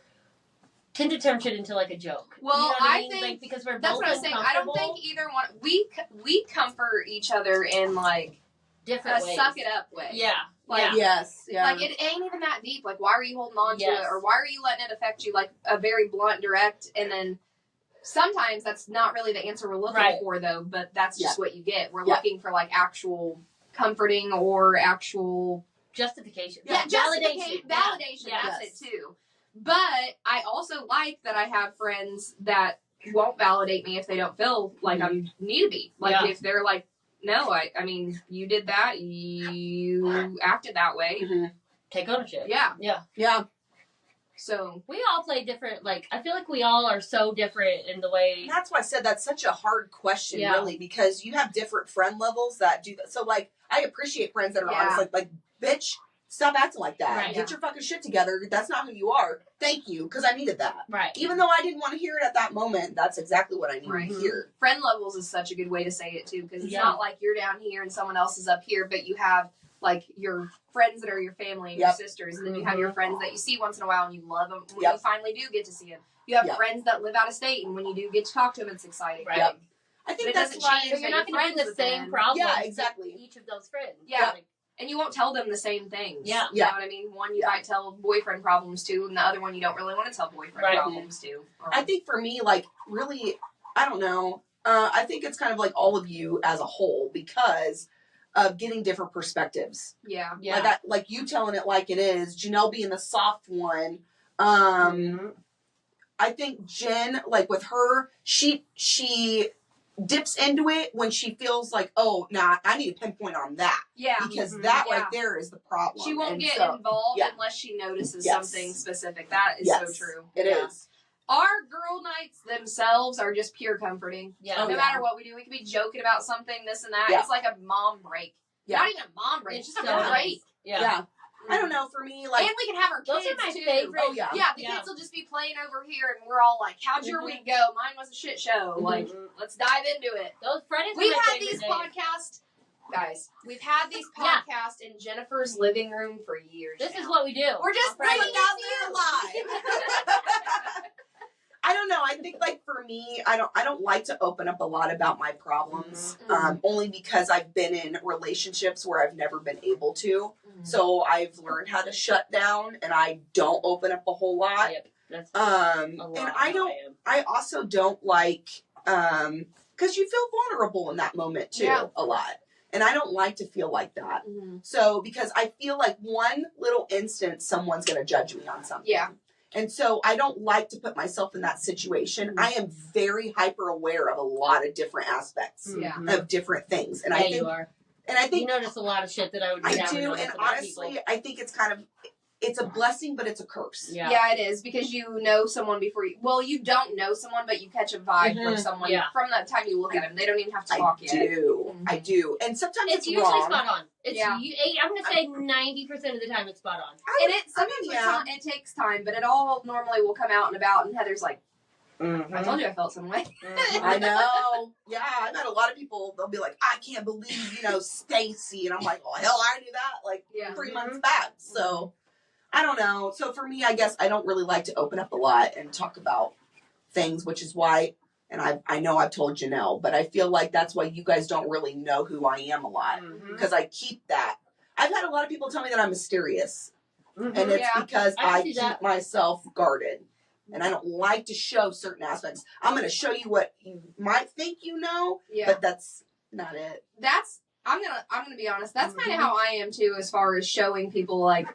tend to turn shit into like a joke. Well, you know what I I mean? think like, because we're That's both what I was saying. I don't think either one. We comfort each other in like different a ways. suck it up way. Yeah. Like, yeah. Yes. Yeah. Like, it ain't even that deep. Like, why are you holding on to Yes. it? Or why are you letting it affect you? Like, a very blunt, direct, and then sometimes that's not really the answer we're looking Right. for, though, but that's just what you get. We're Yeah. looking for, like, actual comforting or actual... Justification. Validation. Yeah. Validation, Yeah. that's Yes. it, too. But I also like that I have friends that won't validate me if they don't feel like I need to be. Like, Yeah. if they're like, no, I mean, you did that, you acted that way. Mm-hmm. Take ownership. Yeah. Yeah. Yeah. So, We all play different, like, I feel like we all are so different in the way. And that's why I said that's such a hard question, Yeah. really, because you have different friend levels that do that. So, like, I appreciate friends that are Yeah. honest, like, bitch, stop acting like that. Right. Get your fucking shit together. That's not who you are. Thank you, because I needed that. Right. Even though I didn't want to hear it at that moment, that's exactly what I needed Right. to hear. friend levels is such a good way to say it, too, because it's Yeah. not like you're down here and someone else is up here, but you have, like, your friends that are your family and your Yep. sisters, and then you have your friends that you see once in a while and you love them when Yep. you finally do get to see them. You have Yep. friends that live out of state, and when you do get to talk to them, it's exciting. Right. Yep. I But think it that's doesn't why. change But you're not going to friends have the with same them. problems. Yeah, with exactly. each of those friends. Yeah. Like, And you won't tell them the same things. Yeah. You know what I mean? One you might tell boyfriend problems to, and the other one you don't really want to tell boyfriend Right. problems to. I think for me, like, really, I don't know. I think it's kind of like all of you as a whole because of getting different perspectives. Yeah. yeah. Like you telling it like it is, Janelle being the soft one. Mhm. I think Jen, like with her, she dips into it when she feels like, oh, nah, I need to pinpoint on that. Yeah. Because Mhm. that Yeah. right there is the problem. She won't And get so, involved yeah. unless she notices Yes. something specific. That is yes, so true. It Yeah. is. Our girl nights themselves are just pure comforting. Yeah. Oh, No yeah. matter what we do, we could be joking about something, this and that. Yeah. It's like a mom break. Yeah. Not even a mom break, It's it's just so a nice. break. Yeah. I don't know, for me, like, And we can have our Those kids are my too. favorite. Oh, yeah. Yeah, the Yeah. kids will just be playing over here, and we're all like, "How'd your Mhm. week go? Mine was a shit show. Mhm. Like, let's dive into it." Those Fridays We've are my had favorite these days. podcasts, guys. We've had these Yeah. podcasts in Jennifer's living room for years. This now. is what we do. We're just On Fridays. bringing out there live. I don't know. I think like for me, I don't like to open up a lot about my problems. Mhm. Only because I've been in relationships where I've never been able to. So I've learned how to shut down and I don't open up a whole lot. Yep. That's And a lot I how don't am. I also don't like because you feel vulnerable in that moment too Yeah. a lot. And I don't like to feel like that. Mhm. So because I feel like one little instance someone's gonna judge me on something. Yeah. And so I don't like to put myself in that situation. I am very hyper aware of a lot of different aspects Yeah. Mhm. of different things. And Yeah, I think you are. and I You think notice a lot of shit that I would I never do, notice and about honestly, people. I think it's kind of it's a blessing, but it's a curse. Yeah. Yeah, it is, because you know someone before you. Well, you don't know someone, but you catch a vibe from someone from the time you look at them. They don't even have to talk yet. I do, and sometimes it's usually wrong. spot on. It's I'm gonna say 90% of the time it's spot on. Sometimes it takes time, but it all normally will come out and about. And Heather's like, I told you I felt some way. I know. Yeah, I've had a lot of people, they'll be like, I can't believe, Stacy. And I'm like, well, hell, I knew that like 3 months back. So, I don't know. So for me, I guess I don't really like to open up a lot and talk about things, which is why, and I know I've told Janelle, but I feel like that's why you guys don't really know who I am a lot. Because I keep that. I've had a lot of people tell me that I'm mysterious. And it's because I keep myself guarded. And I don't like to show certain aspects. I'm going to show you what you might think but that's not it. I'm gonna be honest. That's kind of how I am too, as far as showing people. Like,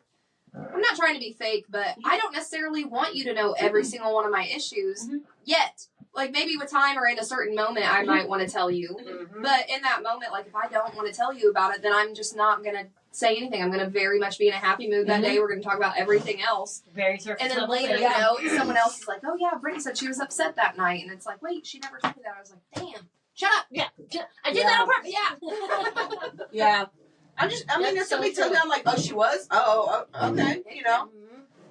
I'm not trying to be fake, but I don't necessarily want you to know every single one of my issues yet. Like, maybe with time or in a certain moment, I might want to tell you. But in that moment, like, if I don't want to tell you about it, then I'm just not gonna say anything. I'm gonna very much be in a happy mood that day. We're gonna talk about everything else. Very surface And then level later, thing. someone else is like, "Oh yeah, Brittney said she was upset that night," and it's like, "Wait, she never told me that." I was like, "Damn, shut up." Yeah, I did that on purpose. Yeah. If somebody tells me, I'm like, oh, she was? Oh, okay,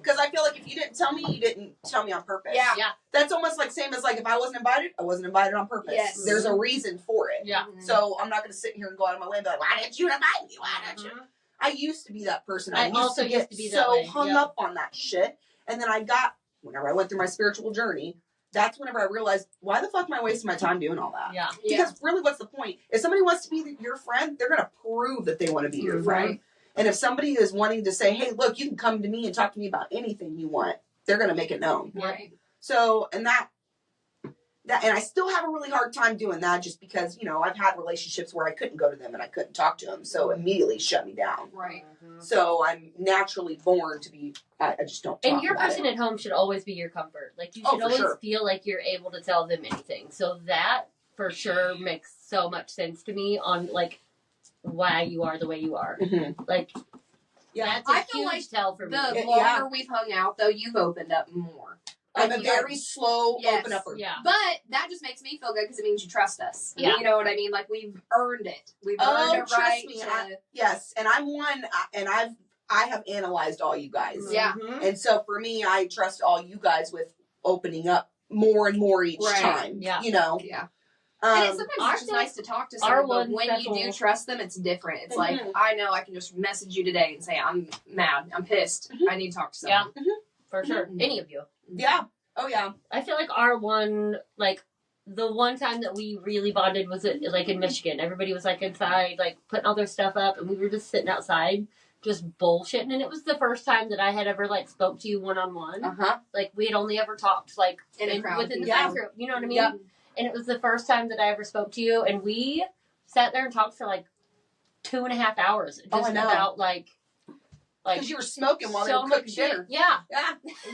Because I feel like if you didn't tell me, you didn't tell me on purpose. Yeah. That's almost like same as like if I wasn't invited, I wasn't invited on purpose. Yes. There's a reason for it. Yeah. So I'm not going to sit here and go out of my way and be like, why didn't you invite me? Why didn't you? I used to be that person. I also used to be so hung up on that shit. And then whenever I went through my spiritual journey, that's whenever I realized, why the fuck am I wasting my time doing all that? Yeah. Because really, what's the point? If somebody wants to be your friend, they're going to prove that they want to be your friend. Right. And if somebody is wanting to say, hey, look, you can come to me and talk to me about anything you want, they're going to make it known. Right. So, and I still have a really hard time doing that just because, I've had relationships where I couldn't go to them and I couldn't talk to them. So immediately shut me down. Right. So I'm naturally born to be, I just don't talk And your about person it. at home should always be your comfort. Like, you should always feel like you're able to tell them anything. So that, for sure, makes so much sense to me on, like, why you are the way you are. Like, that's a huge tell for me. The longer we've hung out, though, you've opened up more. I'm a very slow open upper. Yeah. But that just makes me feel good because it means you trust us. Yeah. You know what I mean? Like, we've earned it. We've earned it right. Trust me. Yes. And I'm one, and I have analyzed all you guys. Yeah. And so for me, I trust all you guys with opening up more and more each time. Yeah. Yeah. And it's sometimes just nice to talk to someone, but when you do trust them, it's different. It's like, I know I can just message you today and say, I'm mad, I'm pissed, I need to talk to someone. Yeah, for sure. Any of you. Yeah. Oh, yeah. I feel like our one, like, the one time that we really bonded was, like, in Michigan. Everybody was, like, inside, like, putting all their stuff up, and we were just sitting outside just bullshitting. And it was the first time that I had ever, like, spoke to you one-on-one. Like, we had only ever talked, like, within the friend group. You know what I mean? Yeah. And it was the first time that I ever spoke to you, and we sat there and talked for, like, 2.5 hours. Just about, like... Because you were smoking while they were cooking dinner. Yeah.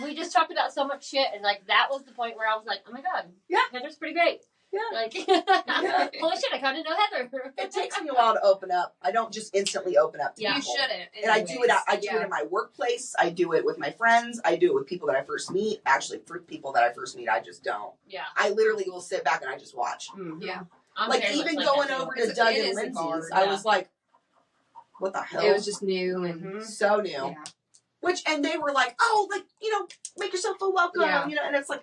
We just talked about so much shit, and, like, that was the point where I was like, oh my god. Yeah. Heather's pretty great. Yeah. Like, holy shit, I kind of know Heather. It takes me a while to open up. I don't just instantly open up to people. You shouldn't. And I do it in my workplace. I do it with my friends. I do it with people that I first meet. Actually, for people that I first meet, I just don't. Yeah. I literally will sit back and I just watch. Yeah. Like, even going over to Doug and Lindsay's, I was like, what the hell? It was just new and so new. Yeah. And they were like, oh, like, make yourself feel welcome, and it's like,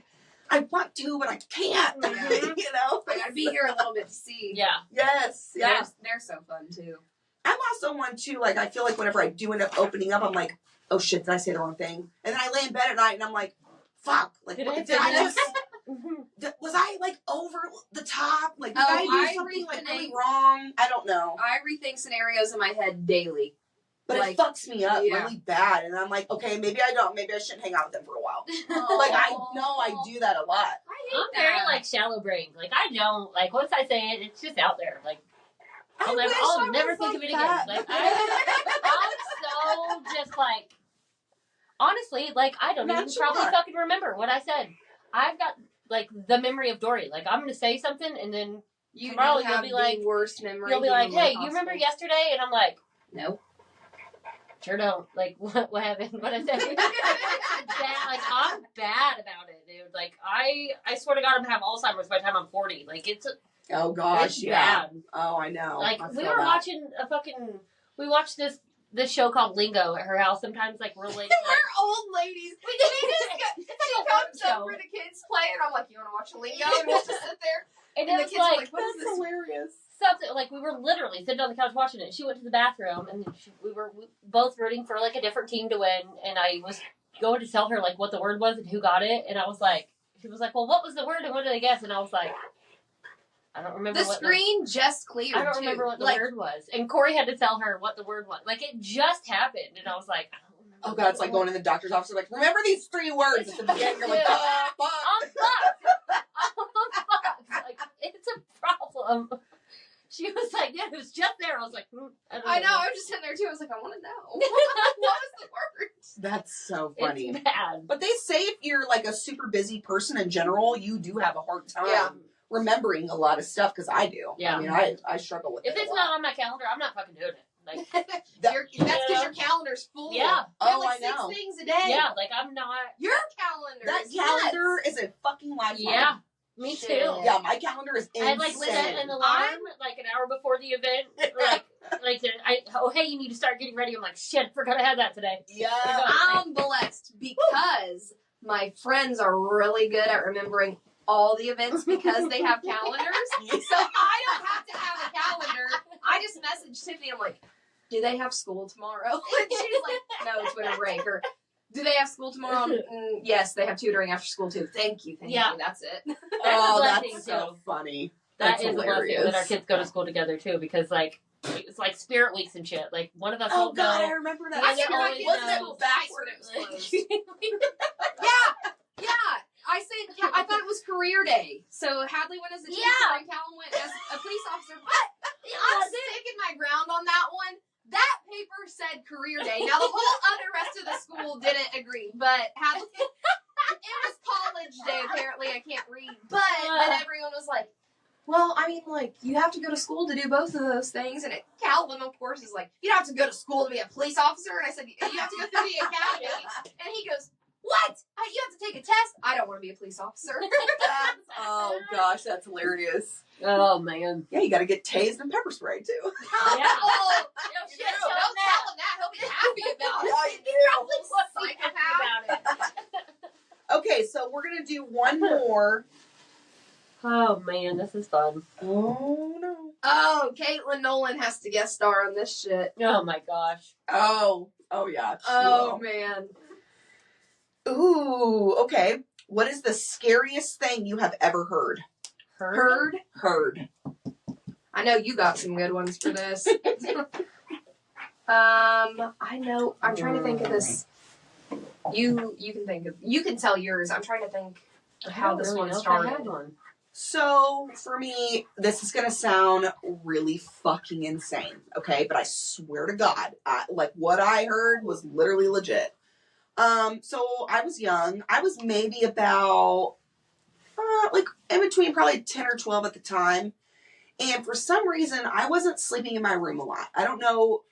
I want to, but I can't, I gotta be here a little bit to see. Yeah. Yes, yeah. They're so fun, too. I'm also one, too, like, I feel like whenever I do end up opening up, I'm like, oh, shit, did I say the wrong thing? And then I lay in bed at night, and I'm like, fuck, like, did I just... was I, like, over the top? Like, did I do something, like, really wrong? I don't know. I rethink scenarios in my head daily. But it fucks me up really bad. And I'm like, okay, maybe I shouldn't hang out with them for a while. Like, I know I do that a lot. I'm very, like, shallow brained. Like, I don't, like, once I say it, it's just out there. Like, I'll never think of it again. Like, I'm so just, like, honestly, like, I don't even probably fucking remember what I said. I've got, like, the memory of Dory. Like, I'm going to say something, and then tomorrow you'll be like, worst memory. You'll be like, hey, you remember yesterday? And I'm like, no. Sure don't. Like, what happened? What I said? Bad. Like, I'm bad about it, dude. Like, I swear to God, I'm gonna have Alzheimer's by the time I'm 40. Like, it's Oh gosh, it's yeah. bad. Oh, I know. Like, I we feel were that. watching we watched this show called Lingo at her house. Sometimes, like, we're like, We're old ladies. We just- She like a comes show. over, the kids play, and I'm like, you want to watch a Lingo? And we'll just sit there. and And it the was kids are like, like, what is That's this? hilarious. something like we were literally sitting on the couch watching it. She went to the bathroom, and we were both rooting for like a different team to win. And I was going to tell her like what the word was and who got it. And I was like, she was like, "Well, what was the word and what did I guess?" And I was like, I don't remember. The screen just cleared. I don't remember what the word was. And Corey had to tell her what the word was. Like it just happened, and I was like, I don't remember. Oh god, it's like going in the doctor's office. Like, remember these 3 words at the beginning. You're like, oh fuck. I'm fucked. I'm fucked. Like it's a problem. She was like, yeah, it was just there. I was like, I know. I was just sitting there too. I was like, I want to know. What was the word? That's so funny. It's bad. But they say if you're like a super busy person in general, you do have a hard time Yeah. remembering a lot of stuff, because I do. Yeah. I mean, I struggle with If it. it's a not lot. on my calendar, I'm not fucking doing it. Like, That's because your calendar's full. Yeah. You have Oh, like I know. 6 things a day. yeah, like I'm not. Your calendar. That is calendar nuts. is a fucking lifeline. Yeah, me Shit. too. Yeah, my calendar is I insane. had like set an alarm like an hour before the event. Hey, you need to start getting ready. I'm like, shit, forgot I had that today. Yeah. I'm blessed because my friends are really good at remembering all the events because they have calendars. So I don't have to have a calendar. I just message Tiffany. I'm like, do they have school tomorrow? And she's like, no, it's winter break. Or do they have school tomorrow? Yes, they have tutoring after school too. Thank you. Yeah. That's it. That's Oh, a blessing, that's so too. funny. That That's is a hilarious. blessing that our kids go to school together too, because like it's like spirit weeks and shit. Like one of us Oh won't god, I go. remember that. I took my always kids Wasn't to it school backwards? when it was closed. Yeah. I said, I thought it was career day. So Hadley went as a teacher Yeah. and Callum went as a police officer. But I'm sticking my ground on that one. That paper said career day. Now the whole other rest of the school didn't agree, but Hadley, it was college day. Apparently, I can't read. But then everyone was like, well, I mean, like, you have to go to school to do both of those things. And Calvin, of course, is like, you don't have to go to school to be a police officer. And I said, you have to go through the academy. And he goes, what? You have to take a test? I don't want to be a police officer. Oh gosh, that's hilarious. Oh man. Yeah, you got to get tased and pepper sprayed too. Yeah. Oh, No shit, don't tell him that. He'll be happy about it. Yeah, you do. Probably psychopath. About it. Okay, so we're gonna do one more. Oh man, this is fun. Oh no. Oh, Caitlin Nolan has to guest star on this shit. Oh my gosh. Oh yeah. she Oh, will. man. Ooh, okay. What is the scariest thing you have ever heard? Heard. I know you got some good ones for this. I know. I'm trying to think of this. You can tell yours. I'm trying to think of how this one started. So, for me, this is going to sound really fucking insane, okay? But I swear to God, like, what I heard was literally legit. So I was young. I was maybe about, like, in between probably 10 or 12 at the time. And for some reason, I wasn't sleeping in my room a lot. I don't know.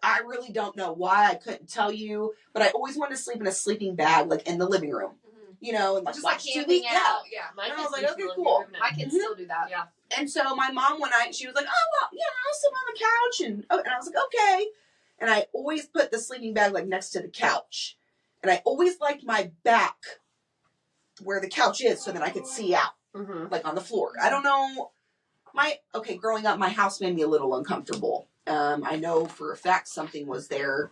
I really don't know why. I couldn't tell you. But I always wanted to sleep in a sleeping bag, like, in the living room. You know, and like Just like watch camping TV. out. Yeah. Mine And I just was like, used okay, to live cool. here now. I can still do that. Yeah. And so my mom one night, she was like, oh, well, you know, I'll sleep on the couch. And I was like, okay. And I always put the sleeping bag like next to the couch. And I always liked my back where the couch is so that I could see out, like on the floor. I don't know. Growing up, my house made me a little uncomfortable. I know for a fact something was there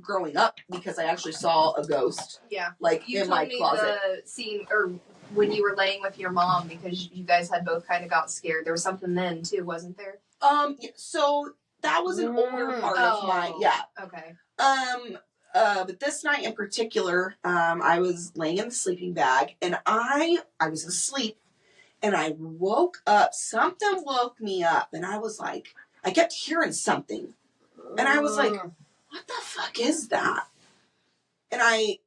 growing up because I actually saw a ghost. Yeah. Like You in told my me closet. the scene, or when you were laying with your mom, because you guys had both kind of got scared. There was something then too, wasn't there? So that was an older part of my, yeah. Okay. But this night in particular, I was laying in the sleeping bag and I was asleep and I woke up. Something woke me up and I was like, I kept hearing something and I was like, what the fuck is that? And I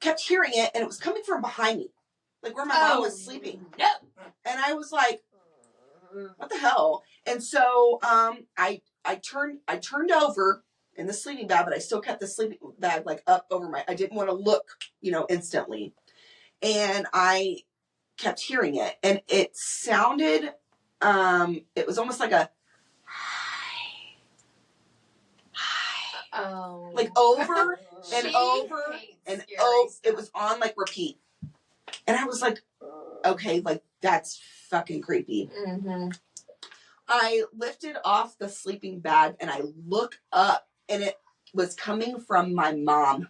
kept hearing it and it was coming from behind me, like where my mom was sleeping. Yep. And I was like, what the hell? And so, I I turned over in the sleeping bag, but I still kept the sleeping bag like up over I didn't want to look, instantly. And I kept hearing it, and it sounded, it was almost like a like over and over and over. It was on like repeat. And I was like, okay, like that's fucking creepy. Mm-hmm. I lifted off the sleeping bag and I look up, and it was coming from my mom.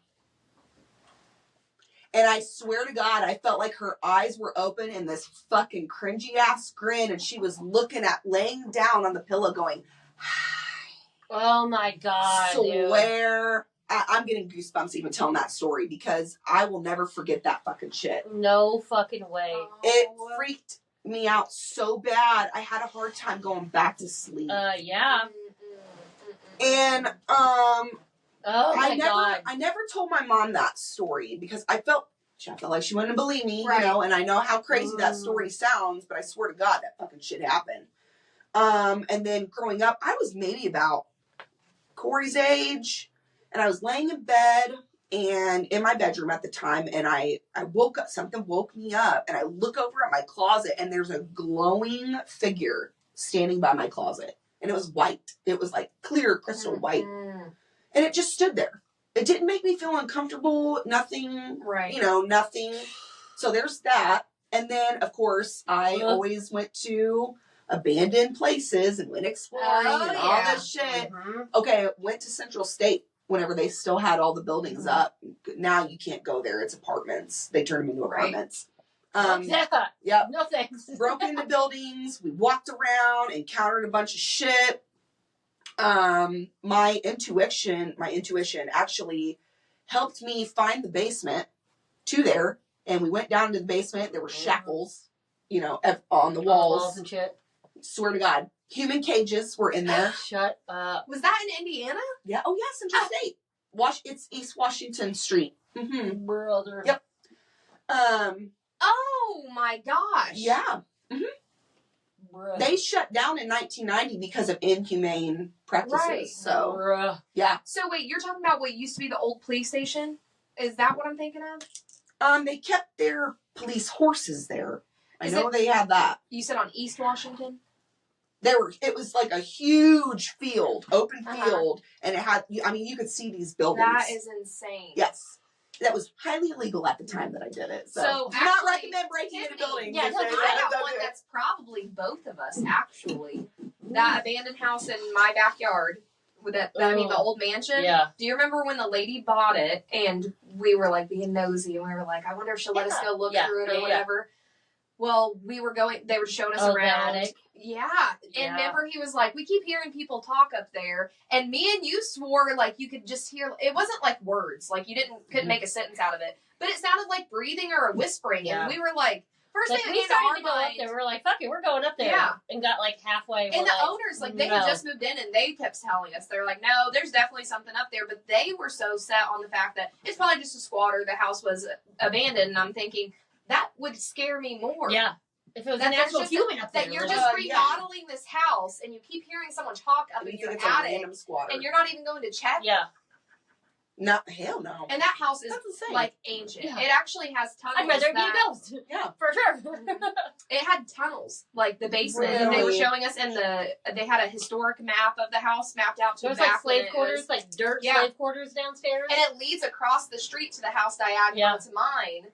And I swear to God, I felt like her eyes were open in this fucking cringy ass grin, and she was laying down on the pillow going, oh my God. Swear. I'm getting goosebumps even telling that story because I will never forget that fucking shit. No fucking way. It freaked me out so bad. I had a hard time going back to sleep. Yeah. And, oh my God. I never told my mom that story because I felt like she wouldn't believe me, right. And I know how crazy that story sounds, but I swear to God that fucking shit happened. And then growing up, I was maybe about Corey's age, and I was laying in bed and in my bedroom at the time, and I woke up, something woke me up, and I look over at my closet, and there's a glowing figure standing by my closet, and it was white. It was like clear crystal white. And it just stood there. It didn't make me feel uncomfortable. Nothing, right. Nothing. So there's that. And then, of course, I always went to abandoned places and went exploring and all this shit. Mm-hmm. Okay, went to Central State whenever they still had all the buildings up. Now you can't go there. It's apartments. They turn them into apartments. Yeah. No thanks. Broke into buildings. We walked around, encountered a bunch of shit. My intuition actually helped me find the basement to there, and we went down to the basement. There were shackles, on the walls and shit. Swear to God, human cages were in there. Shut up. Was that in Indiana? Yeah. Oh yeah, Central State. It's East Washington Street. Mm-hmm. Brother. Yep. Oh my gosh. Yeah. Mm-hmm. They shut down in 1990 because of inhumane practices. Right. So, yeah. So wait, you're talking about what used to be the old police station? Is that what I'm thinking of? They kept their police horses there. I know they had that. You said on East Washington? It was like a huge field, open field, and it had, you could see these buildings. That is insane. Yes. That was highly illegal at the time that I did it. So do actually, not recommend breaking into buildings. Yeah, I got one that's probably both of us, actually. That abandoned house in my backyard. With the old mansion. Yeah. Do you remember when the lady bought it and we were like being nosy and we were like, I wonder if she'll let us go look through it or whatever. Well, they were showing us around. Attic. Yeah. And remember he was like, we keep hearing people talk up there. And me and you swore like you could just hear, it wasn't like words. Like you couldn't make a sentence out of it. But it sounded like breathing or a whispering. Yeah. And we were like, first thing that came to our mind, we were like, fuck it, we're going up there. Yeah. And got like halfway. And the owners, they had just moved in and they kept telling us, they're like, no, there's definitely something up there. But they were so set on the fact that it's probably just a squatter. The house was abandoned. And I'm thinking, that would scare me more. Yeah. If it was an actual human up there. That you're just remodeling this house and you keep hearing someone talk up in your attic. And you're not even going to check. Yeah. No, hell no. And that house is like ancient. Yeah. It actually has tunnels. I'd rather be a ghost. Yeah, for sure. It had tunnels, like the basement. Really? And they were showing us they had a historic map of the house mapped out to the back. Like slave quarters, like dirt slave quarters downstairs. And it leads across the street to the house diagonal to mine.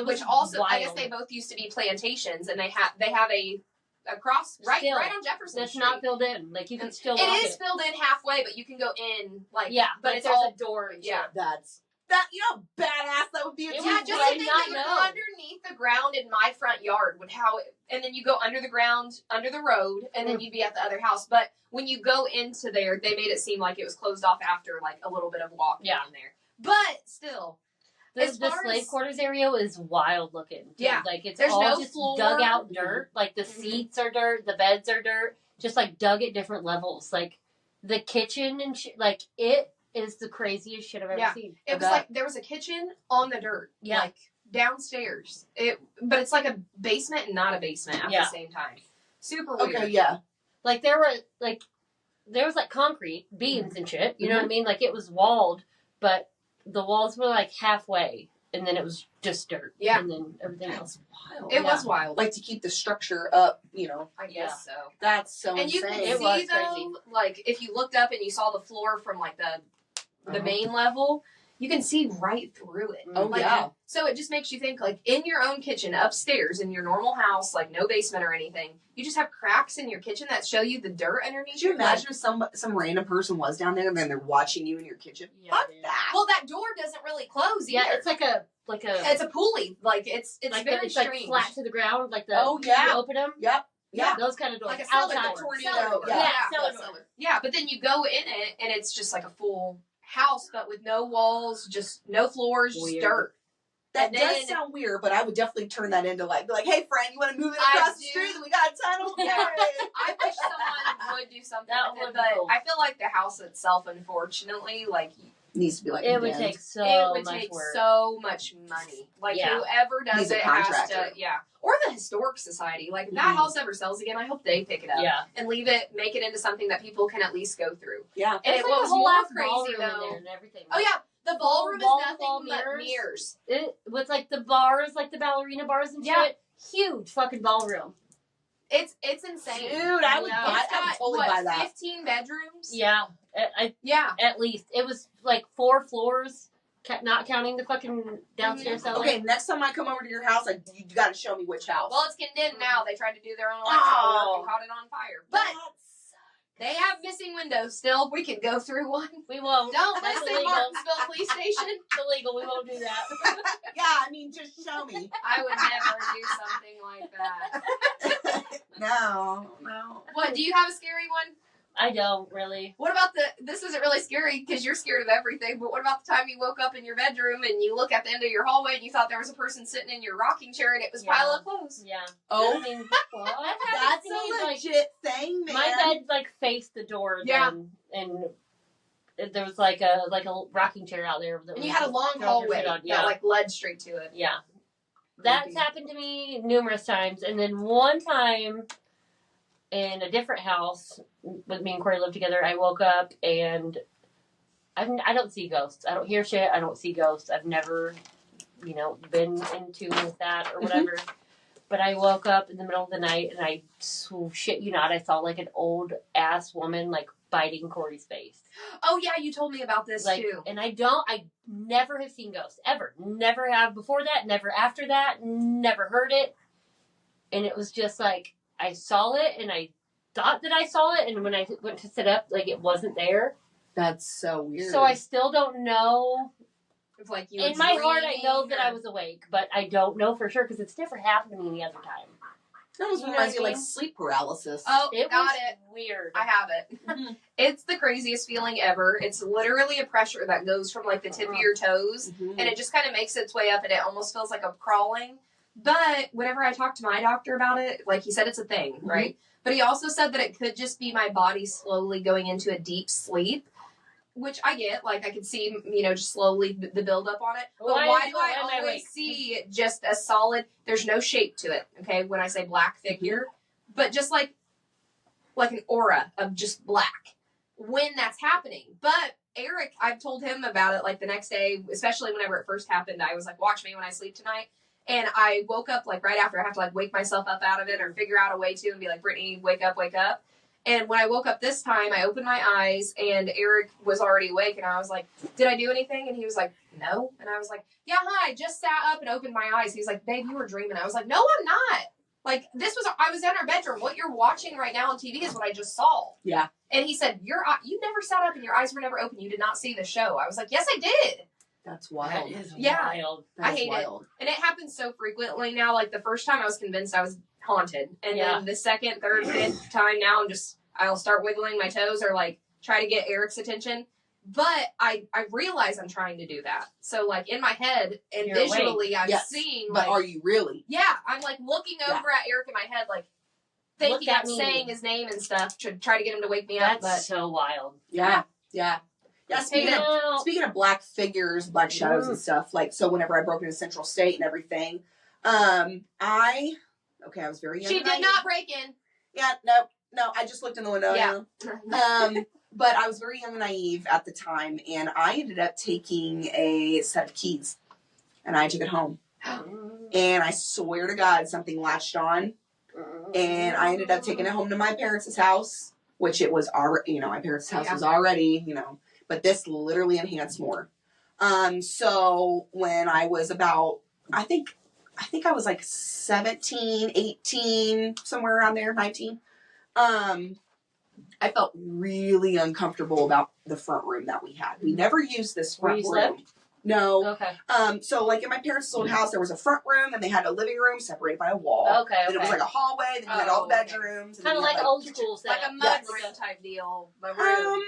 Which also, wild. I guess they both used to be plantations, and they have a right on Jefferson that's Street. Not filled in. Like you can still. It is filled in halfway, but you can go in but it's all a door. And that's badass. That would be a just think that underneath the ground in my front yard and then you go under the ground, under the road, and then you'd be at the other house. But when you go into there, they made it seem like it was closed off after like a little bit of walking in there. But still. The slave quarters area is wild looking. Yeah. Like it's There's all no just floor. dug out dirt. Like the seats are dirt, the beds are dirt, just like dug at different levels. Like the kitchen and like it is the craziest shit I've ever seen. It was like there was a kitchen on the dirt. Yeah. Like downstairs. But it's like a basement and not a basement at the same time. Super weird. Okay, yeah. Like there were like there was like concrete beams and shit. You know what I mean? Like it was walled, but the walls were like halfway, and then it was just dirt. Yeah. And then everything else. Wild. It was wild. Like to keep the structure up, you know. I guess so. That's so And you insane. can It was see though, crazy. like if you looked up and you saw the floor from like the main level, you can see right through it. Oh, Like, yeah. So it just makes you think, like, in your own kitchen, upstairs, in your normal house, like, no basement or anything, you just have cracks in your kitchen that show you the dirt underneath. Could you your bed. imagine if some random person was down there and then they're watching you in your kitchen? Yeah, Fuck dude. that. Well, that door doesn't really close either. Yeah, it's like a It's a pulley. Like, it's like very it's strange. like flat to the ground. Like the Oh, yeah. you open them. Yep. Yeah. Those kind of doors. Like a cellar outside. door. Tornado. Cellar door. Yeah. cellar Yeah, door. Yeah, but then you go in it, and it's just like a full house, but with no walls, just no floors, just Weird. dirt. That And does then- sound weird, but I would definitely turn that into like, hey friend, you want to move it I across the do. street? And we got a tunnel. Yeah. Yay. I wish someone would do something That with it, would be but cool. I feel like the house itself, unfortunately, like Needs to be like It would condemned. take so it would much take work. so much money. Like Yeah. whoever does Needs a it has contractor. to, yeah. Or the historic society. Like if that Mhm. house ever sells again, I hope they pick it up Yeah. and leave it, make it into something that people can at least go through. Yeah. And There's it like was a whole more ass crazy ballroom in though. there and everything. Oh yeah, the ballroom Wall is to wall nothing but mirrors. mirrors. It with like the bars, like the ballerina bars and Yeah. shit. Huge fucking ballroom. It's insane. Dude, I would, Yeah. buy, It's I would got, totally what, buy that. 15 bedrooms? Yeah, Yeah. at least it was like 4 floors, not counting the fucking downstairs cellar. Okay, next time I come over to your house, you got to show me which house. Well, it's condemned now. They tried to do their own electrical work and caught it on fire. But they have missing windows still. We could go through one. We won't. Don't That's listen, illegal. Martinsville Police Station. It's illegal. We won't do that. yeah, I mean, just show me. I would never do something like that. No. What, do you have a scary one? I don't really. What about this isn't really scary because you're scared of everything, but what about the time you woke up in your bedroom and you look at the end of your hallway and you thought there was a person sitting in your rocking chair and it was Yeah. pile of clothes? Yeah. Oh, I mean, that's to me, a like, legit thing, man. my bed like faced the door. Yeah. Then, and there was like a rocking chair out there. That And we you had a long throw your hallway shit on. that Yeah. like led straight to it. Yeah. That's Creepy. happened to me numerous times. And then one time in a different house with me and Corey lived together, I woke up and I don't see ghosts. I don't hear shit. I don't see ghosts. I've never, been in tune with that or whatever. But I woke up in the middle of the night and I shit you not, I saw like an old ass woman like biting Corey's face. Oh yeah, you told me about this Like, too. and I never have seen ghosts ever. Never have before that. Never after that. Never heard it. And it was just like I saw it, and I thought that I saw it, and when I went to sit up, like it wasn't there. That's so weird. So I still don't know. It's like you In were my heart, I dreaming know that or- I was awake, but I don't know for sure because it's never happened to me any other time. That almost You know reminds what me I of like mean? sleep paralysis. Oh, It got was it. weird. I have it. Mhm. It's the craziest feeling ever. It's literally a pressure that goes from like the tip of your toes Mhm. and it just kind of makes its way up and it almost feels like a crawling. But whenever I talked to my doctor about it, like he said it's a thing, Mhm. right? But he also said that it could just be my body slowly going into a deep sleep, which I get. Like I could see, just slowly the build up on it. But why do I am always awake? see just a solid, there's no shape to it, okay, when I say black figure, but just like an aura of just black when that's happening. But Eric, I've told him about it like the next day, especially whenever it first happened. I was like, watch me when I sleep tonight. And I woke up like right after. I have to like wake myself up out of it or figure out a way to and be like, Brittney, wake up, wake up. And when I woke up this time, I opened my eyes and Eric was already awake. And I was like, did I do anything? And he was like, no. And I was like, yeah, hi, I just sat up and opened my eyes. He's like, babe, you were dreaming. I was like, no, I'm not. Like, I was in our bedroom. What you're watching right now on TV is what I just saw. Yeah. And he said, you never sat up and your eyes were never open. You did not see the show. I was like, yes, I did. That's That wild. is Yeah. wild. That's I hate it. wild. And it happens so frequently now. Like, the first time I was convinced I was haunted. And Yeah. then the second, third, fifth time now, I'll start wiggling my toes or, like, try to get Eric's attention. But I realize I'm trying to do that. So, like, in my head and You're visually, I'm Yes, seeing, But like, are you really? yeah, I'm, like, looking over at Eric in my head, like, thinking Look at I'm me. saying his name and stuff to try to get him to wake me up. That's But so wild. Yeah. Yeah. Yeah. Speaking of Now, Speaking of black figures, black shadows and stuff, like, so whenever I broke into Central State and everything, I was very young. she and did naive. not break in. Yeah, no, No, I just looked in the window. Yeah. But I was very young and naive at the time, and I ended up taking a set of keys, and I took it home. And I swear to God, something latched on, and I ended up taking it home to my parents' house, which it was already, my parents' house was already, but this literally enhanced more. So when I was about, I think I was like 17, 18, somewhere around there, 19. I felt really uncomfortable about the front room that we had. We never used this front room. No. Okay. So like in my parents' old house, there was a front room and they had a living room separated by a wall. Okay. Then it was like a hallway. Then you had all the bedrooms. Kind of like old school like a mudroom type deal. The room.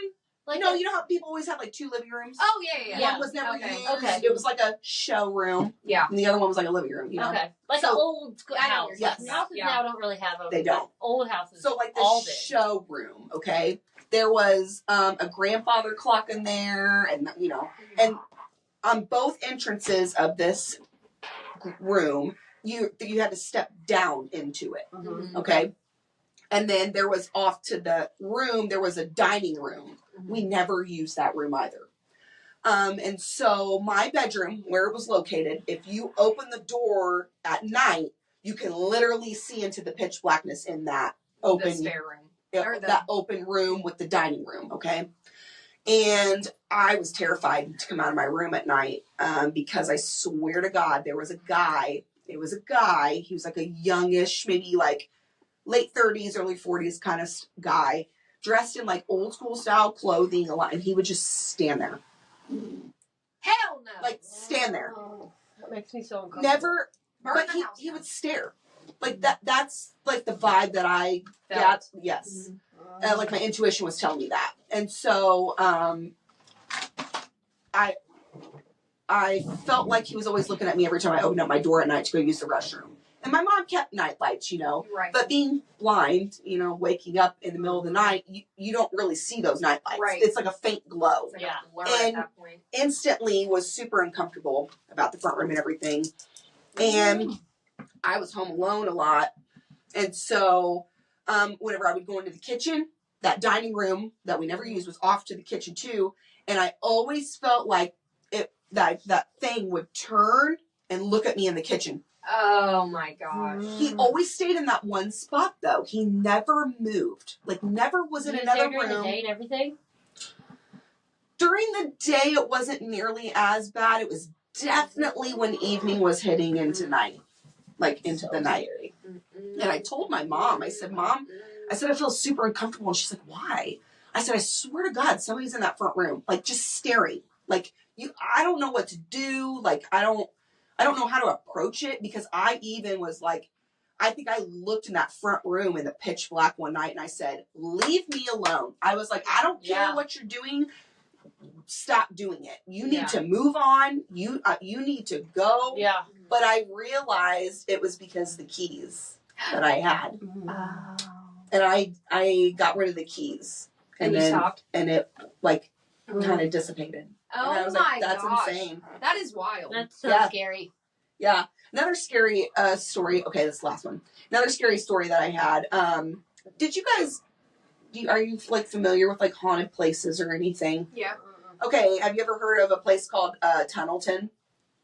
Like you know how people always have like 2 living rooms? Oh, yeah. One was never used. Okay. It was like a show room. Yeah. And the other one was like a living room, Okay. Like an old school house. Yes. Houses now don't really have them. They don't. Old houses. So like the show room, okay? There was a grandfather clock in there, and and on both entrances of this room, you had to step down into it, okay? And then there was off to the room, there was a dining room. We never used that room either. And so my bedroom, where it was located, if you open the door at night, you can literally see into the pitch blackness in that open spare room. That open room with the dining room, okay? And I was terrified to come out of my room at night because I swear to God, there was a guy. It was a guy. He was like a youngish, maybe like late 30s, early 40s kind of guy, dressed in like old school style clothing a lot, and he would just stand there. Hell no! Like stand there. Oh, that makes me so uncomfortable. Never, but he would stare. Like that's like the vibe that I got. Yes. Like my intuition was telling me that. And so I felt like he was always looking at me every time I opened up my door at night to go use the restroom. And my mom kept night lights, Right. But being blind, waking up in the middle of the night, you don't really see those night lights. Right. It's like a faint glow. Like a blur and at that point. Instantly was super uncomfortable about the front room and everything. And I was home alone a lot. And so whenever I would go into the kitchen, that dining room that we never used was off to the kitchen too. And I always felt like that thing would turn and look at me in the kitchen. Oh my gosh. He always stayed in that one spot though. He never moved. Like never was in another room. During the day and everything? During the day it wasn't nearly as bad. It was definitely when evening was hitting into night. Like into the night. And I told my mom, I said, Mom, I feel super uncomfortable. And she's like, why? I said, I swear to God, somebody's in that front room, like just staring. Like I don't know what to do. Like I don't know how to approach it because I even was like, I think I looked in that front room in the pitch black one night and I said, leave me alone. I was like, I don't care what you're doing. Stop doing it. You need to move on. You need to go. Yeah. But I realized it was because of the keys that I had. Oh. And I got rid of the keys. And you stopped? And it like kind of dissipated. Oh and I was my like, that's gosh. insane. That is wild. That's so scary. Yeah. Another scary story. Okay, this last one. Another scary story that I had. Did you guys, are you like familiar with like haunted places or anything? Yeah. Okay, have you ever heard of a place called Tunnelton?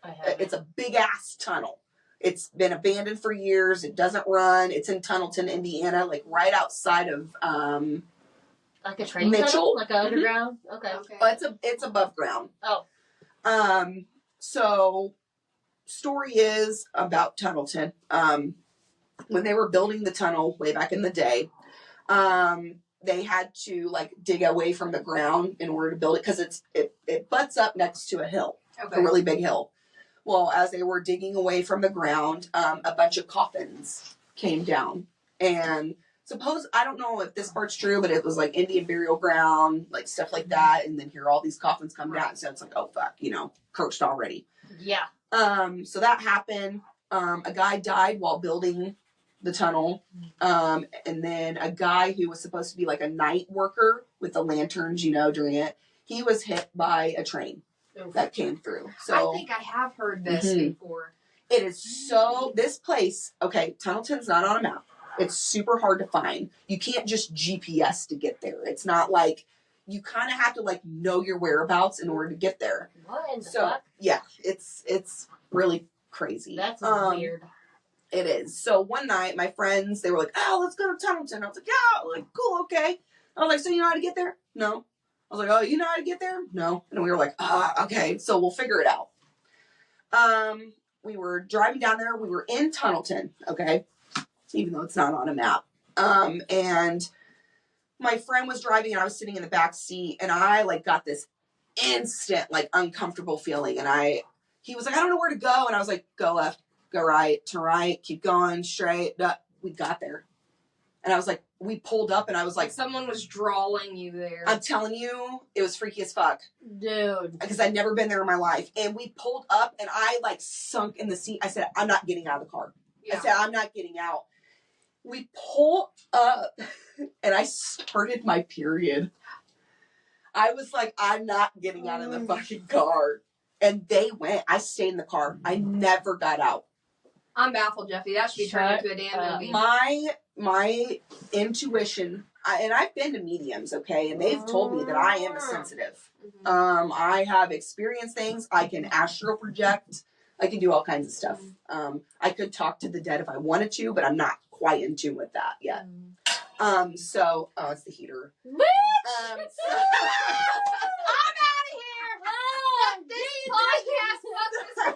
I have. It's a big ass tunnel. It's been abandoned for years. It doesn't run. It's in Tunnelton, Indiana, like right outside of like a train Mitchell. tunnel? Like an underground? Okay. It's above ground. Oh. So story is about Tunnelton. When they were building the tunnel way back in the day, they had to like dig away from the ground in order to build it because it butts up next to a hill, a really big hill. Well, as they were digging away from the ground, a bunch of coffins came down. And I don't know if this part's true, but it was like Indian burial ground, like stuff like that. And then here all these coffins come down. So it's like, oh, fuck, cursed already. Yeah. So that happened. A guy died while building the tunnel. And then a guy who was supposed to be like a night worker with the lanterns, during it, he was hit by a train that came through. So I think I have heard this before. it is this place, okay, Tunnelton's not on a map. It's super hard to find. You can't just GPS to get there. It's not like you kind of have to like know your whereabouts in order to get there. What in the So fuck? yeah, it's really crazy. That's weird. It is. So one night, my friends, they were like, "Oh, let's go to Tunnelton." I was like, "Yeah, like cool, okay." I was like, "So you know how to get there?" No. I was like, "Oh, you know how to get there?" No. And we were like, okay, so we'll figure it out. We were driving down there. We were in Tunnelton, okay, even though it's not on a map. And my friend was driving, and I was sitting in the back seat, and I like got this instant like uncomfortable feeling, and he was like, "I don't know where to go," and I was like, "Go left, go right, to right, keep going straight." We got there, and I was like, we pulled up, and I was like, someone was drawing you there. I'm telling you, it was freaky as fuck, Dude. because I'd never been there in my life. And we pulled up, and I like sunk in the seat. I said, "I'm not getting out of the car." Yeah. I said, "I'm not getting out." We pull up, and I started my period. I was like, "I'm not getting out of the fucking car." And they went. I stayed in the car. I never got out. I'm baffled, Jeffy. That should be turned into a damn movie. My intuition, and I've been to mediums, okay, and they've told me that I am a sensitive. Mm-hmm. I have experienced things. I can astral project. I can do all kinds of stuff. I could talk to the dead if I wanted to, but I'm not quite in tune with that yet. So, it's the heater. Bitch! So, I'm out of here! This podcast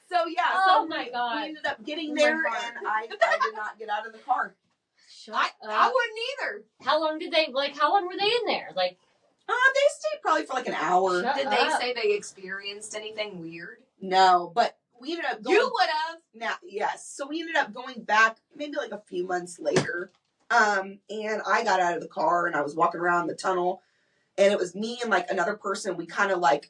so yeah, Oh so my we God. ended up getting Oh my there, God. and I did not get out of the car. Shut I up. wouldn't either. How long were they in there? Like, They stayed probably for like an hour. Shut Did they up. say they experienced anything weird? No, but we ended up going. You would have. Now, yes. So we ended up going back maybe like a few months later. And I got out of the car, and I was walking around the tunnel, and it was me and like another person. We kind of like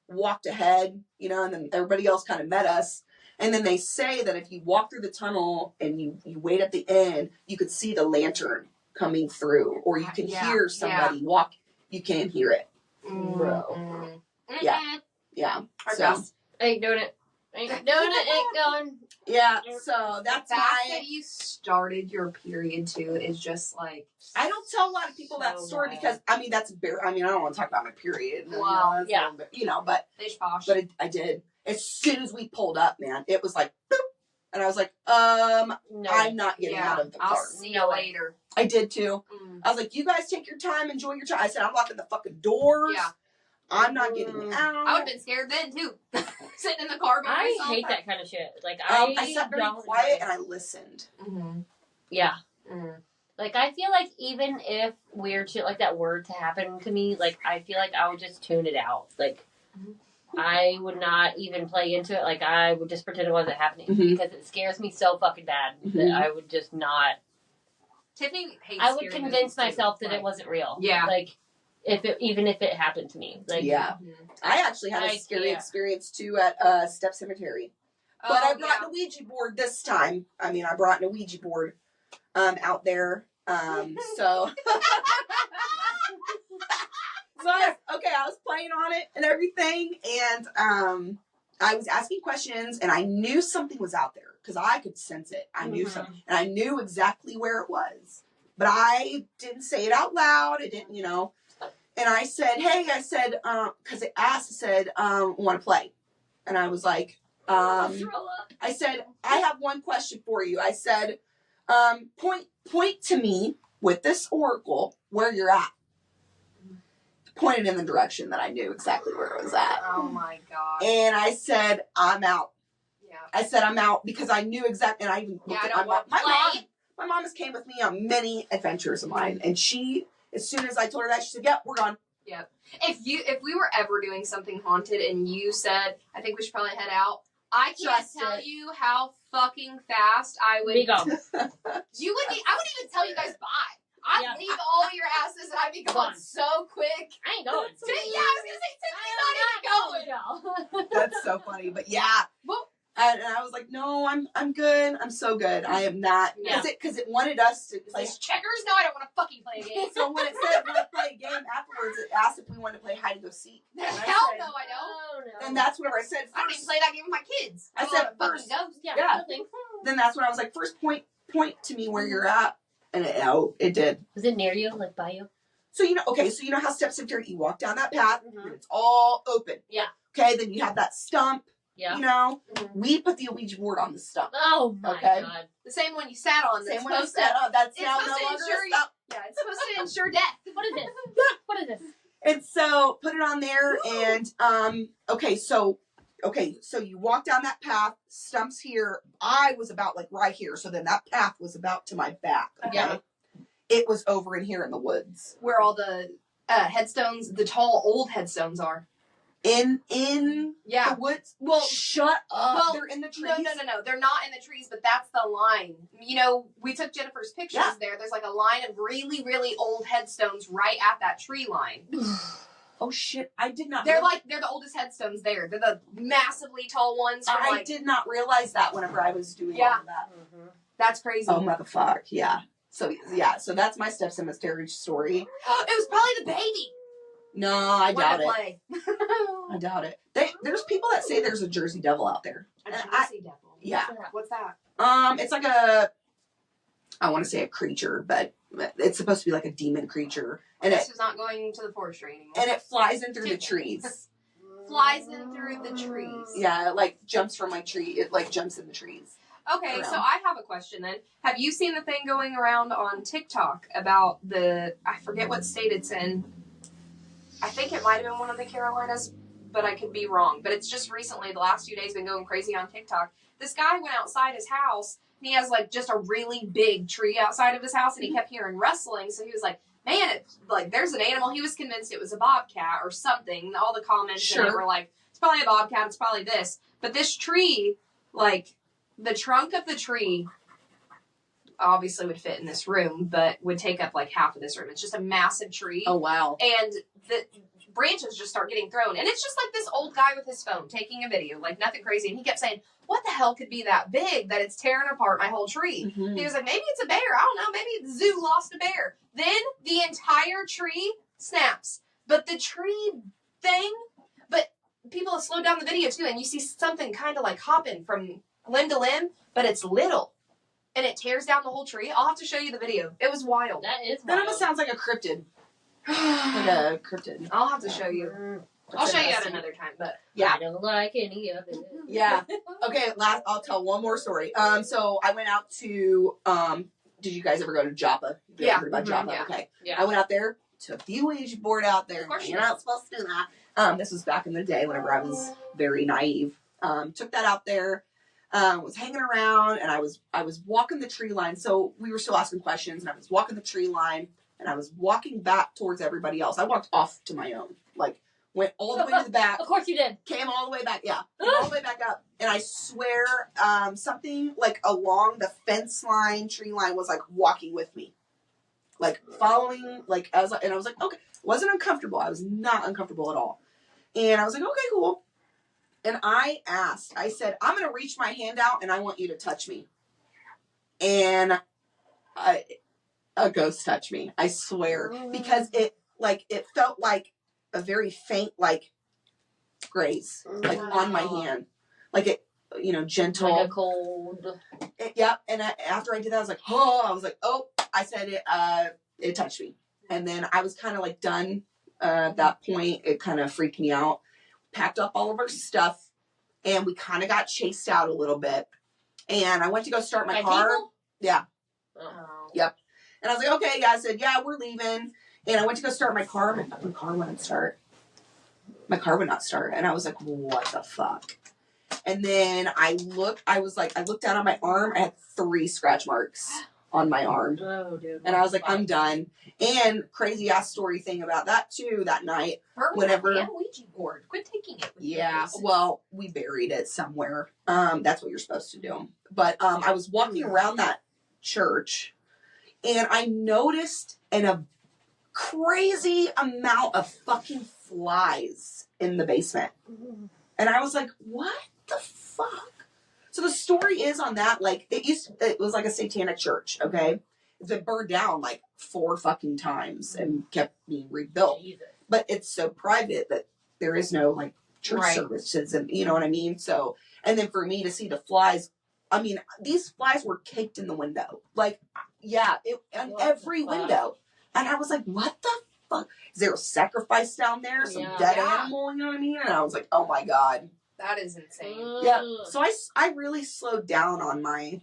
walked ahead, and then everybody else kind of met us. And then they say that if you walk through the tunnel and you wait at the end, you could see the lantern coming through, or you can hear somebody walk. You can't hear it. Bro. Yeah. Our So, best. Ain't doing it. Ain't going. yeah. So that's The fact my. that you started your period too is just like. I don't tell a lot of people that So story wild. because that's bare. I don't want to talk about my period. Wow. Yeah. But Fish posh. I did. As soon as we pulled up, man, it was like, boop, and I was like, No. I'm not getting out of the I'll car. see No you way. later. I did too. Mm. I was like, you guys take your time, enjoy your time. I said, I'm locking the fucking doors. Yeah. I'm not getting out. I would have been scared then too. Sitting in the car by I myself. hate that kind of shit. Like, I sat very don't quiet enjoy and it. I listened. Mm-hmm. Yeah. Mm. Like, I feel like even if weird shit like that were to happen to me, like, I feel like I would just tune it out. Like, I would not even play into it. Like, I would just pretend it wasn't happening because it scares me so fucking bad that I would just not. Tiffany hates I would scary convince movies, too. myself that Like, it wasn't real. Yeah. Like, even if it happened to me. Like, Yeah. Mhm. I actually had a I scary can't. experience too at Step Cemetery. But I brought yeah. an Ouija board this time. I brought an Ouija board out there. So I was playing on it and everything, and I was asking questions, and I knew something was out there because I could sense it. I knew something, and I knew exactly where it was, but I didn't say it out loud. I didn't, And I said, "Hey," I said, because it asked, it said, "Want to play?" And I was like, I said, "I have one question for you." I said, point to me with this oracle where you're at. Pointed in the direction that I knew exactly where it was at. Oh my god. And I said, "I'm out." Yeah. I said, "I'm out," because I knew exactly, and I even looked at I don't my want mom. to play. My mom has came with me on many adventures of mine, and she, as soon as I told her that, she said, "Yep, we're gone." Yep. If we were ever doing something haunted and you said, "I think we should probably head out," I can't Trust tell it. you how fucking fast I would. Be gone. You would be. I wouldn't even tell you guys bye. I'd Yeah. leave all your asses and I'd be gone Gone. so quick. I ain't going. Yeah, I was gonna say Tiffany's not even going. going. That's so funny, but yeah. Well, And I was like, no, I'm good. I'm so good. I am not. Because it wanted us to play. Is this checkers? No, I don't want to fucking play a game. So when it said want to play a game afterwards, it asked if we wanted to play hide and go seek. Hell no, I don't. Oh, no. And that's whenever I said first. I don't even play that game with my kids. I said first. Ghost. Yeah. Then that's when I was like, first point to me where you're at. And it did. Was it near you, like by you? So you know how steps enter, you walk down that path, and it's all open. Yeah. Okay, then you have that stump. Yeah. You know, we put the Ouija board on the stump. Oh my god. The same one you sat on. Same one you sat on. That's now no longer a stump. Yeah, it's supposed to ensure death. What is this? What is this? And so put it on there, and so you walk down that path. Stumps here. I was about like right here, so then that path was about to my back. Okay. Yeah. It was over in here in the woods, where all the headstones, the tall old headstones are. In Yeah. the woods. Well, shut up. well, They're in the trees. No. They're not in the trees, but that's the line. You know, we took Jennifer's pictures there. There's like a line of really, really old headstones right at that tree line. Oh shit! I did not. They're the oldest headstones there. They're the massively tall ones. I did not realize that whenever I was doing all of that. Mm-hmm. That's crazy. Oh motherfuck! Yeah. So that's my step cemetery story. It was probably the baby. No, I doubt it. Play. I doubt it. There's people that say there's a Jersey Devil out there. A Jersey Devil. Yeah. What's that? It's like I want to say a creature, but it's supposed to be like a demon creature. And this is not going to the forestry anymore. And it flies in through the trees. Flies in through the trees. Yeah, it like jumps from my tree. It like jumps in the trees. Okay, so I have a question then. Have you seen the thing going around on TikTok about I forget what state it's in. I think it might have been one of the Carolinas, but I could be wrong. But it's just recently, the last few days, been going crazy on TikTok. This guy went outside his house, and he has like just a really big tree outside of his house, and he kept hearing rustling. So he was like, man, there's an animal. He was convinced it was a bobcat or something. All the comments in it were like, it's probably a bobcat, it's probably this. But this tree, like, the trunk of the tree obviously would fit in this room, but would take up like half of this room. It's just a massive tree. Oh, wow. And the branches just start getting thrown. And it's just like this old guy with his phone taking a video, like nothing crazy. And he kept saying, what the hell could be that big that it's tearing apart my whole tree? Mm-hmm. He was like, maybe it's a bear. I don't know. Maybe the zoo lost a bear. Then the entire tree snaps. But the tree thing, but people have slowed down the video too. And you see something kind of like hopping from limb to limb, but it's little. And it tears down the whole tree. I'll have to show you the video. It was wild. That is wild. That almost sounds like a cryptid. Like a cryptid. I'll have to show you. I'll show you at another time, but yeah. I don't like any of it. Yeah. Okay, I'll tell one more story. So I went out to, did you guys ever go to Joppa? Have you ever heard about Joppa? Yeah. Okay. Yeah. I went out there, took the Ouija board out there. Of course You're not supposed to do that. This was back in the day whenever I was very naive. Took that out there. Was hanging around, and I was walking the tree line. So we were still asking questions, and I was walking the tree line, and I was walking back towards everybody else. I walked off to my own, like went all the way to the back. Of course you did. Came all the way back, yeah, came all the way back up. And I swear, something like along the fence line, tree line was like walking with me, like following, like and I was like, okay, wasn't uncomfortable. I was not uncomfortable at all, and I was like, okay, cool. And I said, I'm going to reach my hand out and I want you to touch me. And a ghost touched me. I swear. Because it felt like a very faint, like, graze, like on my hand. Like it, gentle. Like a cold. Yep. And after I did that, I was like, oh, I said it touched me. And then I was kind of like done at that point. It kind of freaked me out. Packed up all of our stuff, and we kind of got chased out a little bit. And I went to go start my car. People? Yeah. Oh. Yep. And I was like, okay, yeah. I said, yeah, we're leaving. And I went to go start my car. My car wouldn't start. My car would not start. And I was like, what the fuck? And then I looked down on my arm. I had 3 scratch marks on my arm. Oh, dude. And I was like, I'm done. And crazy ass story thing about that too, that night. Whenever Ouija board. Quit taking it with yeah, you. well, we buried it somewhere. That's what you're supposed to do. But I was walking around that church, and I noticed a crazy amount of fucking flies in the basement. And I was like, what the fuck? the story is on that, like, it was like a satanic church, okay? It burned down like 4 fucking times and kept being rebuilt. Jesus. But it's so private that there is no like church Right. services, and you know what I mean? So, and then for me to see the flies, I mean, these flies were caked in the window. Like, yeah, on What every the fuck? window. And I was like, what the fuck? Is there a sacrifice down there? Some Yeah. dead Yeah. animal, you know what I mean? And I was like, oh my God. That is insane. Yeah. So I really slowed down on my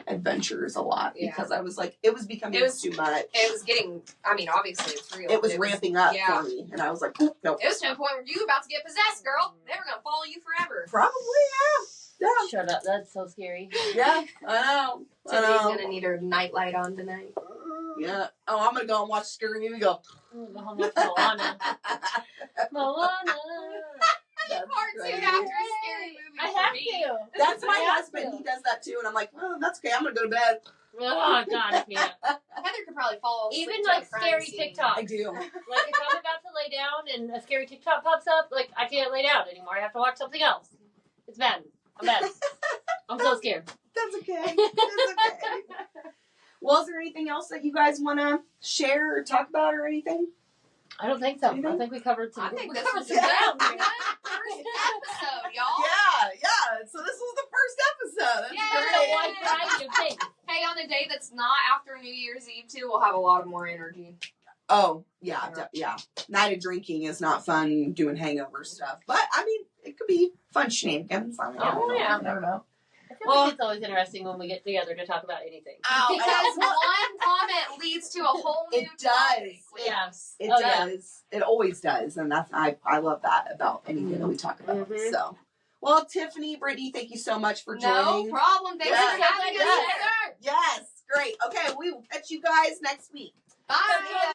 adventures a lot Yeah. because I was like, it was becoming too much. It was getting, I mean, obviously it's real. It was but ramping up yeah. for me. And I was like, oh, no. It was to the point where you were about to get possessed, girl. They were going to follow you forever. Probably, yeah. Shut up. That's so scary. Yeah, I know. Tiffany's going to need her nightlight on tonight. Yeah. Oh, I'm going to go and watch a scary movie and go. Go home with Moana. Moana. That's Cartoon great. after a scary movie. I for have me. to. That's my I have husband. to. He does that too. And I'm like, oh, that's okay. I'm going to go to bed. Oh, God, I can't. Heather could probably fall asleep Even to like a crime scary scene. TikToks. I do. Like if I'm about to lay down and a scary TikTok pops up, like I can't lay down anymore. I have to watch something else. It's bad. I'm bad. I'm so scared. That's okay. That's okay. Well, is there anything else that you guys want to share or talk about or anything? I don't think so. Anything? I think we covered some. I think we this covered was some a ground good here. first episode, y'all. Yeah. So this was the first episode. That's Yay. There's a wide variety of things. Hey, on a day that's not after New Year's Eve, too, we'll have a lot of more energy. Oh, yeah, yeah. Night of drinking is not fun doing hangover stuff. But, I mean, it could be fun shenanigans. I mean, I don't know. yeah. I don't know. I feel like it's always interesting when we get together to talk about anything. Because one comment leads to a whole new It does. topic. Yes. It Oh, yeah. does. It always does. And that's I love that about anything that we talk about. Mhm. So, well, Tiffany, Brittney, thank you so much for No joining. problem. Thanks Yeah. for having us, Yeah. Heather. Yes, great. Okay, we will catch you guys next week. Bye.